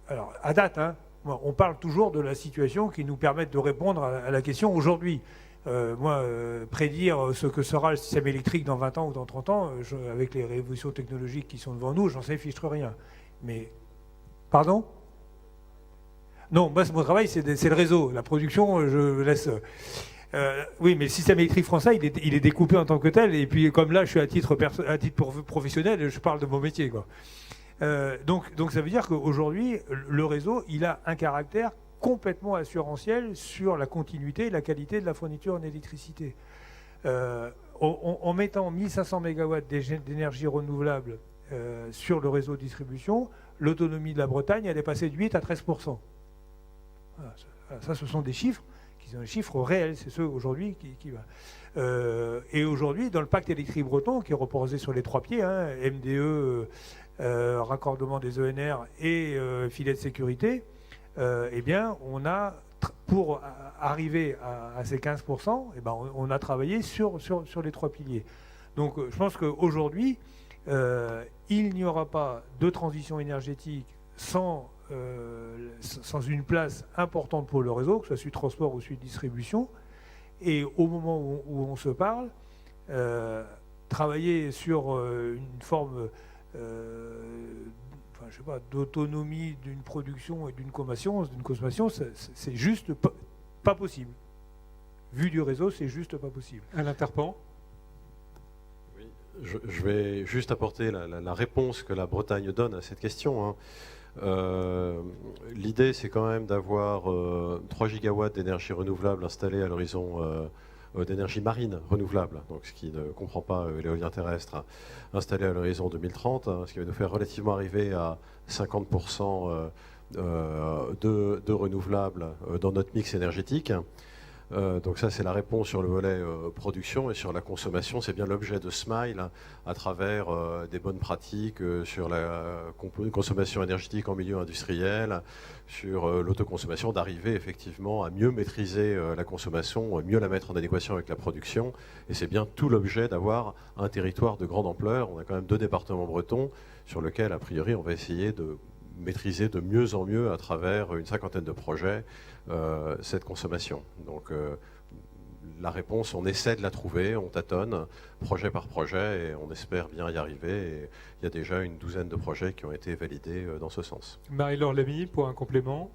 alors à date, hein, on parle toujours de la situation qui nous permet de répondre à la question aujourd'hui. Prédire ce que sera le système électrique dans 20 ans ou dans 30 ans, avec les révolutions technologiques qui sont devant nous, j'en sais fichtre rien. Mais, pardon ? Non, moi, mon travail, c'est le réseau. La production, je laisse... oui, mais le système électrique français, il est découpé en tant que tel. Et puis, comme là, je suis à titre professionnel, je parle de mon métier, quoi. Donc, ça veut dire qu'aujourd'hui, le réseau, il a un caractère complètement assurantiel sur la continuité et la qualité de la fourniture en électricité. En mettant 1500 MW d'énergie renouvelable sur le réseau de distribution, l'autonomie de la Bretagne, elle est passée de 8 à 13%. Voilà, ça, ce sont des chiffres qui sont des chiffres réels, c'est ceux aujourd'hui qui va. Et aujourd'hui, dans le pacte électrique breton, qui est reposé sur les trois pieds, hein, MDE, raccordement des ENR et filet de sécurité, eh bien, on a, pour arriver à ces 15%, eh ben, on a travaillé sur les trois piliers. Donc, je pense qu'aujourd'hui, il n'y aura pas de transition énergétique sans une place importante pour le réseau, que ce soit celui de transport ou celui de distribution. Et au moment où on se parle, travailler sur une forme je sais pas, d'autonomie d'une production et d'une consommation, c'est juste pas possible. Vu du réseau, c'est juste pas possible. Alain Terpan. Oui, je vais juste apporter la réponse que la Bretagne donne à cette question, hein. L'idée, c'est quand même d'avoir 3 gigawatts d'énergie renouvelable installée à l'horizon d'énergie marine renouvelable, donc ce qui ne comprend pas l'éolien terrestre, hein, installé à l'horizon 2030, hein, ce qui va nous faire relativement arriver à 50% de renouvelables dans notre mix énergétique. Donc ça, c'est la réponse sur le volet production, et sur la consommation, c'est bien l'objet de Smile, hein, à travers des bonnes pratiques sur la consommation énergétique en milieu industriel, sur l'autoconsommation, d'arriver effectivement à mieux maîtriser la consommation, mieux la mettre en adéquation avec la production. Et c'est bien tout l'objet d'avoir un territoire de grande ampleur. On a quand même 2 départements bretons sur lesquels, a priori, on va essayer de maîtriser de mieux en mieux à travers une 50aine de projets cette consommation. Donc la réponse, on essaie de la trouver, on tâtonne projet par projet et on espère bien y arriver. Et il y a déjà une 12aine de projets qui ont été validés dans ce sens. Marie-Laure Lamy, pour un complément.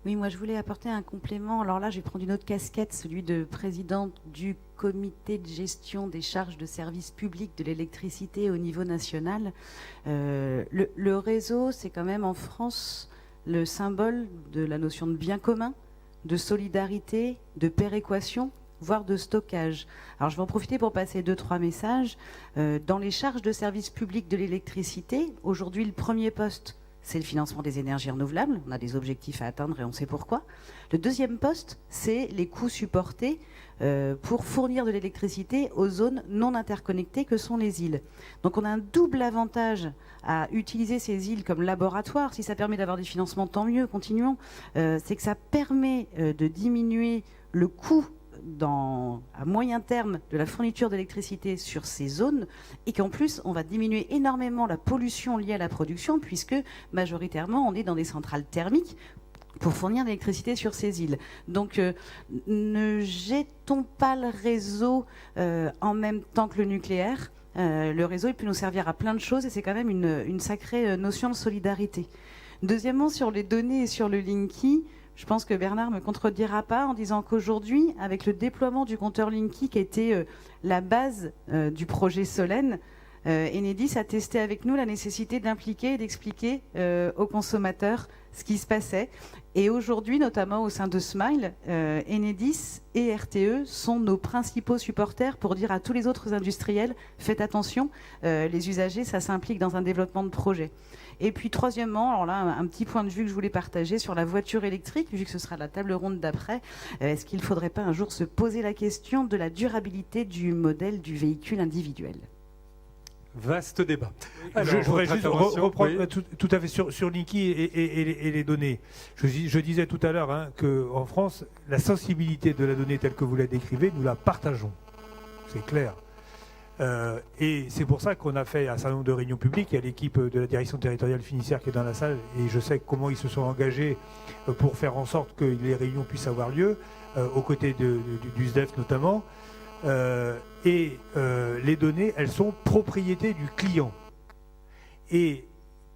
Oui, moi je voulais apporter un complément. Alors là, je vais prendre une autre casquette, celui de présidente du comité de gestion des charges de service public de l'électricité au niveau national. Le réseau, c'est quand même en France le symbole de la notion de bien commun, de solidarité, de péréquation, voire de stockage. Alors je vais en profiter pour passer 2-3 messages. Dans les charges de service public de l'électricité, aujourd'hui le premier poste, c'est le financement des énergies renouvelables. On a des objectifs à atteindre et on sait pourquoi. Le deuxième poste, c'est les coûts supportés pour fournir de l'électricité aux zones non interconnectées que sont les îles. Donc on a un double avantage à utiliser ces îles comme laboratoire. Si ça permet d'avoir des financements, tant mieux, continuons. C'est que ça permet de diminuer le coût à moyen terme de la fourniture d'électricité sur ces zones, et qu'en plus on va diminuer énormément la pollution liée à la production, puisque majoritairement on est dans des centrales thermiques pour fournir l'électricité sur ces îles. Donc ne jetons pas le réseau en même temps que le nucléaire. Le réseau, il peut nous servir à plein de choses et c'est quand même une sacrée notion de solidarité. Deuxièmement, sur les données et sur le Linky, je pense que Bernard ne me contredira pas en disant qu'aujourd'hui, avec le déploiement du compteur Linky qui était la base du projet Solène, Enedis a testé avec nous la nécessité d'impliquer et d'expliquer aux consommateurs ce qui se passait. Et aujourd'hui, notamment au sein de Smile, Enedis et RTE sont nos principaux supporters pour dire à tous les autres industriels, faites attention, les usagers, ça s'implique dans un développement de projet. Et puis troisièmement, alors là, un petit point de vue que je voulais partager sur la voiture électrique, vu que ce sera la table ronde d'après, est-ce qu'il ne faudrait pas un jour se poser la question de la durabilité du modèle du véhicule individuel ? Vaste débat. Je voudrais juste reprendre oui. tout à fait sur Linky et les données. Je disais tout à l'heure qu'en France, la sensibilité de la donnée telle que vous la décrivez, nous la partageons. C'est clair. Et c'est pour ça qu'on a fait un certain nombre de réunions publiques. Il y a l'équipe de la direction territoriale financière qui est dans la salle et je sais comment ils se sont engagés pour faire en sorte que les réunions puissent avoir lieu, aux côtés du SDEF notamment. Les données, elles sont propriété du client. Et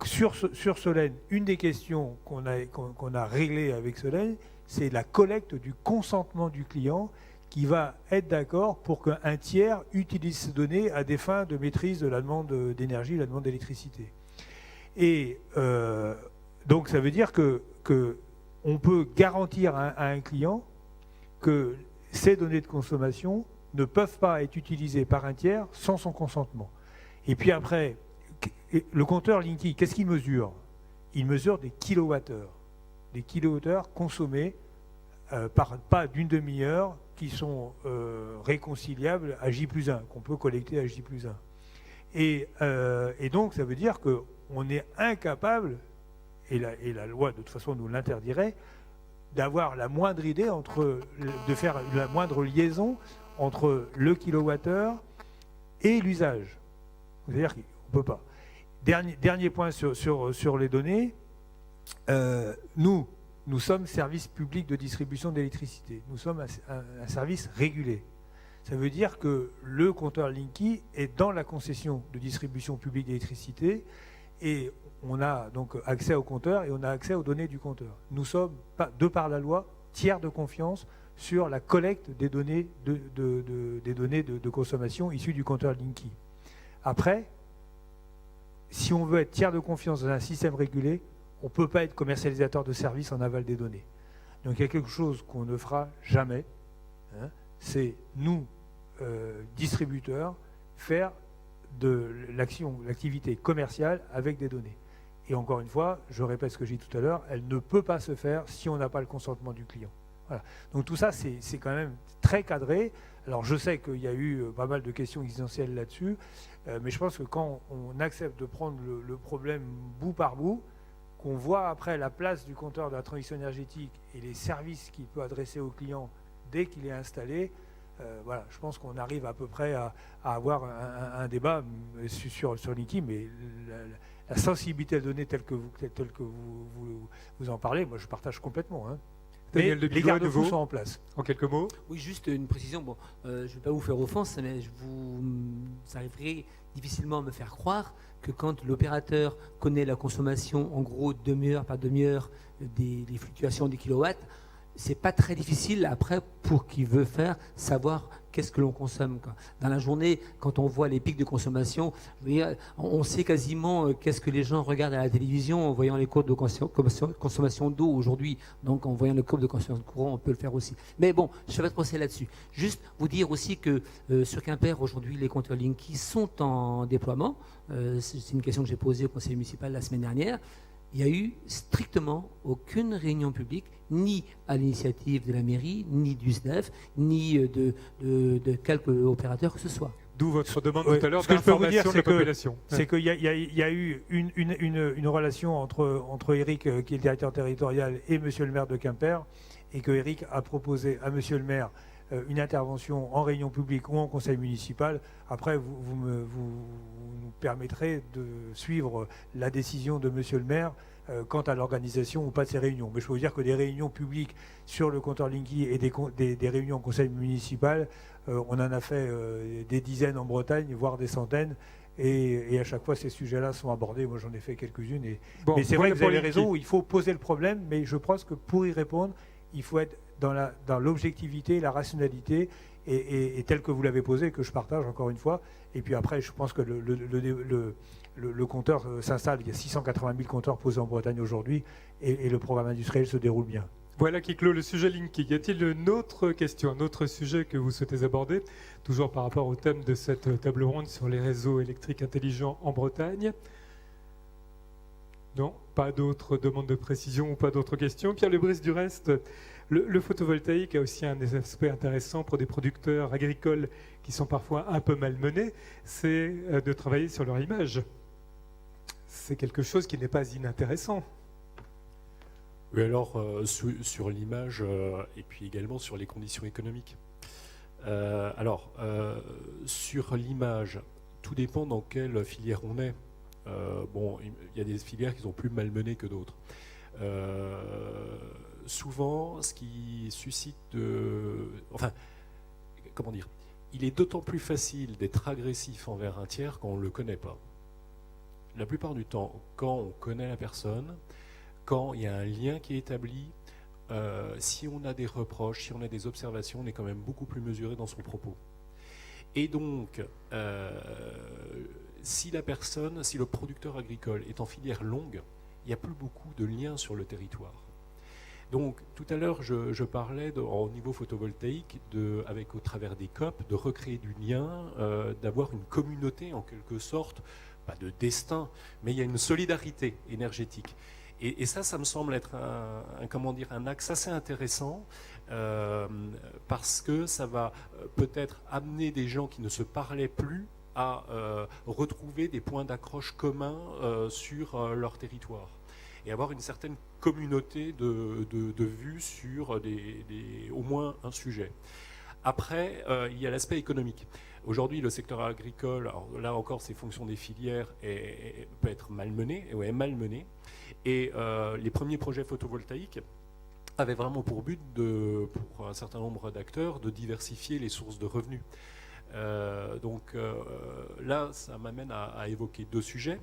sur Solène, une des questions qu'on a réglées avec Solène, c'est la collecte du consentement du client qui va être d'accord pour qu'un tiers utilise ces données à des fins de maîtrise de la demande d'énergie, la demande d'électricité. Et donc ça veut dire qu'on peut garantir à un client que ces données de consommation ne peuvent pas être utilisées par un tiers sans son consentement. Et puis après, le compteur Linky, qu'est-ce qu'il mesure ? Il mesure des kilowattheures. Des kilowattheures consommés par pas d'une demi-heure qui sont réconciliables à J+1, qu'on peut collecter à J+1. Et donc, ça veut dire qu'on est incapable, et la loi, de toute façon, nous l'interdirait, d'avoir la moindre idée de faire la moindre liaison entre le kilowattheure et l'usage. C'est-à-dire qu'on ne peut pas. Dernier point sur les données, nous sommes service public de distribution d'électricité. Nous sommes un service régulé. Ça veut dire que le compteur Linky est dans la concession de distribution publique d'électricité et on a donc accès au compteur et on a accès aux données du compteur. Nous sommes, de par la loi, tiers de confiance sur la collecte des données de consommation issues du compteur Linky. Après, si on veut être tiers de confiance dans un système régulé, on ne peut pas être commercialisateur de services en aval des données. Donc il y a quelque chose qu'on ne fera jamais, c'est nous, distributeurs, faire de l'activité commerciale avec des données. Et encore une fois, je répète ce que j'ai dit tout à l'heure, elle ne peut pas se faire si on n'a pas le consentement du client. Voilà. Donc tout ça, c'est quand même très cadré. Alors je sais qu'il y a eu pas mal de questions existentielles là-dessus, mais je pense que quand on accepte de prendre le problème bout par bout, qu'on voit après la place du compteur de la transition énergétique et les services qu'il peut adresser au client dès qu'il est installé, voilà, je pense qu'on arrive à peu près à avoir un débat sur Linky, mais la sensibilité à la donnée telle que vous en parlez, moi je partage complètement. Mais les garde-fous sont en place. En quelques mots. Oui, juste une précision. Bon, je ne vais pas vous faire offense, mais vous arriverez difficilement à me faire croire que quand l'opérateur connaît la consommation, en gros, demi-heure par demi-heure, des fluctuations des kilowatts, c'est pas très difficile après pour qui veut faire savoir qu'est-ce que l'on consomme. Dans la journée, quand on voit les pics de consommation, on sait quasiment qu'est-ce que les gens regardent à la télévision en voyant les courbes de consommation d'eau aujourd'hui. Donc en voyant les courbes de consommation de courant, on peut le faire aussi. Mais bon, je vais pas procéder là-dessus. Juste vous dire aussi que sur Quimper, aujourd'hui, les compteurs Linky sont en déploiement. C'est une question que j'ai posée au conseil municipal la semaine dernière. Il n'y a eu strictement aucune réunion publique, ni à l'initiative de la mairie, ni du SDEF, ni de quelque opérateur que ce soit. D'où votre demande tout à l'heure d'information de la population. C'est qu'il y a eu une relation entre Eric, qui est le directeur territorial, et monsieur le maire de Quimper, et que Eric a proposé à monsieur le maire une intervention en réunion publique ou en conseil municipal, après vous nous permettrez de suivre la décision de monsieur le maire quant à l'organisation ou pas de ces réunions. Mais je peux vous dire que des réunions publiques sur le compteur Linky et des réunions en conseil municipal, on en a fait des dizaines en Bretagne, voire des centaines. Et à chaque fois, ces sujets-là sont abordés. Moi, j'en ai fait quelques-unes. Mais c'est vrai que vous avez raison, il faut poser le problème. Mais je pense que pour y répondre, il faut être dans l'objectivité, la rationalité, et tel que vous l'avez posé, que je partage encore une fois. Et puis après, je pense que le compteur s'installe. Il y a 680 000 compteurs posés en Bretagne aujourd'hui, et le programme industriel se déroule bien. Voilà qui clôt le sujet Linky. Y a-t-il une autre question, un autre sujet que vous souhaitez aborder, toujours par rapport au thème de cette table ronde sur les réseaux électriques intelligents en Bretagne? Non, pas d'autres demandes de précision ou pas d'autres questions. Pierre Lebris, du reste, le photovoltaïque a aussi un aspect intéressant pour des producteurs agricoles qui sont parfois un peu malmenés, c'est de travailler sur leur image. C'est quelque chose qui n'est pas inintéressant. Oui, alors sur l'image et puis également sur les conditions économiques. Sur l'image, tout dépend dans quelle filière on est. Bon, il y a des filières qui sont plus malmenées que d'autres. Souvent, ce qui suscite comment dire, il est d'autant plus facile d'être agressif envers un tiers quand on ne le connaît pas. La plupart du temps, quand on connaît la personne, quand il y a un lien qui est établi, si on a des reproches, si on a des observations, on est quand même beaucoup plus mesuré dans son propos. Et donc, si le producteur agricole est en filière longue, il n'y a plus beaucoup de liens sur le territoire. Donc, tout à l'heure, je parlais au niveau photovoltaïque, au travers des COP, de recréer du lien, d'avoir une communauté en quelque sorte, pas de destin, mais il y a une solidarité énergétique. Et ça me semble être un axe assez intéressant parce que ça va peut-être amener des gens qui ne se parlaient plus à retrouver des points d'accroche communs sur leur territoire et avoir une certaine communauté de vues sur au moins un sujet. Après, il y a l'aspect économique. Aujourd'hui, le secteur agricole, alors là encore, c'est fonction des filières, peut être malmené. Et les premiers projets photovoltaïques avaient vraiment pour but, pour un certain nombre d'acteurs, de diversifier les sources de revenus. Là, ça m'amène à évoquer deux sujets.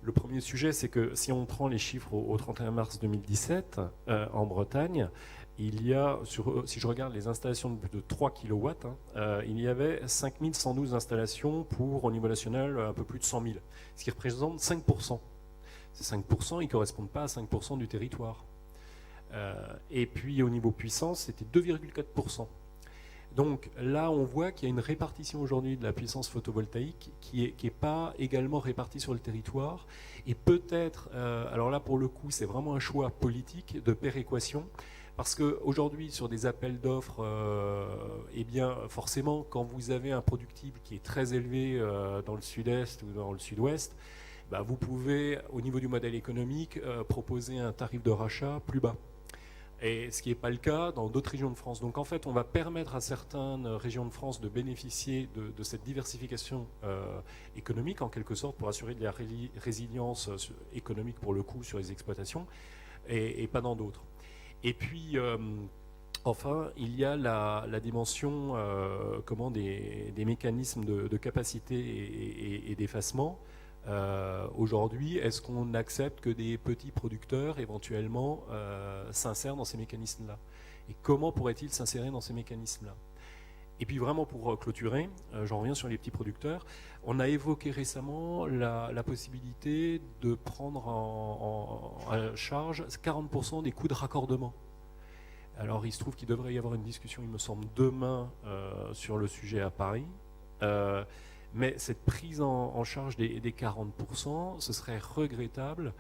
Le premier sujet, c'est que si on prend les chiffres au 31 mars 2017, en Bretagne, il y a, si je regarde les installations de plus de 3 kW, il y avait 5112 installations pour, au niveau national, un peu plus de 100 000, ce qui représente 5%. Ces 5%, ils ne correspondent pas à 5% du territoire. Et puis, au niveau puissance, c'était 2,4%. Donc là, on voit qu'il y a une répartition aujourd'hui de la puissance photovoltaïque qui est pas également répartie sur le territoire. Et peut-être, alors là, pour le coup, c'est vraiment un choix politique de péréquation. Parce qu'aujourd'hui, sur des appels d'offres, eh bien, forcément, quand vous avez un productible qui est très élevé dans le sud-est ou dans le sud-ouest, bah, vous pouvez, au niveau du modèle économique, proposer un tarif de rachat plus bas. Et ce qui n'est pas le cas dans d'autres régions de France. Donc en fait, on va permettre à certaines régions de France de bénéficier de cette diversification économique, en quelque sorte, pour assurer de la résilience économique, pour le coup, sur les exploitations, et pas dans d'autres. Et puis, enfin, il y a la dimension des mécanismes de capacité et d'effacement. Aujourd'hui, est-ce qu'on accepte que des petits producteurs, éventuellement, s'insèrent dans ces mécanismes-là? Et comment pourraient-ils s'insérer dans ces mécanismes-là? Et puis vraiment, pour clôturer, j'en reviens sur les petits producteurs, on a évoqué récemment la possibilité de prendre en charge 40% des coûts de raccordement. Alors il se trouve qu'il devrait y avoir une discussion, il me semble, demain sur le sujet à Paris. Mais cette prise en charge des 40%, ce serait regrettable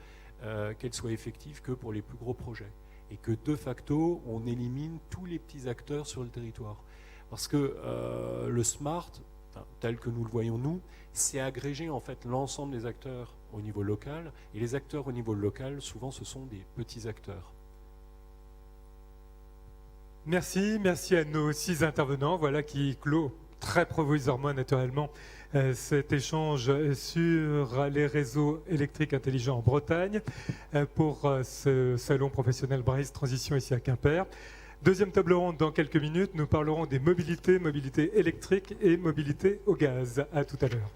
qu'elle soit effective que pour les plus gros projets. Et que de facto, on élimine tous les petits acteurs sur le territoire. Parce que le smart, tel que nous le voyons nous, c'est agréger en fait l'ensemble des acteurs au niveau local. Et les acteurs au niveau local, souvent, ce sont des petits acteurs. Merci à nos 6 intervenants, voilà qui clôt très provisoirement naturellement cet échange sur les réseaux électriques intelligents en Bretagne pour ce salon professionnel Braze Transition ici à Quimper. Deuxième table ronde dans quelques minutes, nous parlerons des mobilités électriques et mobilité au gaz. À tout à l'heure.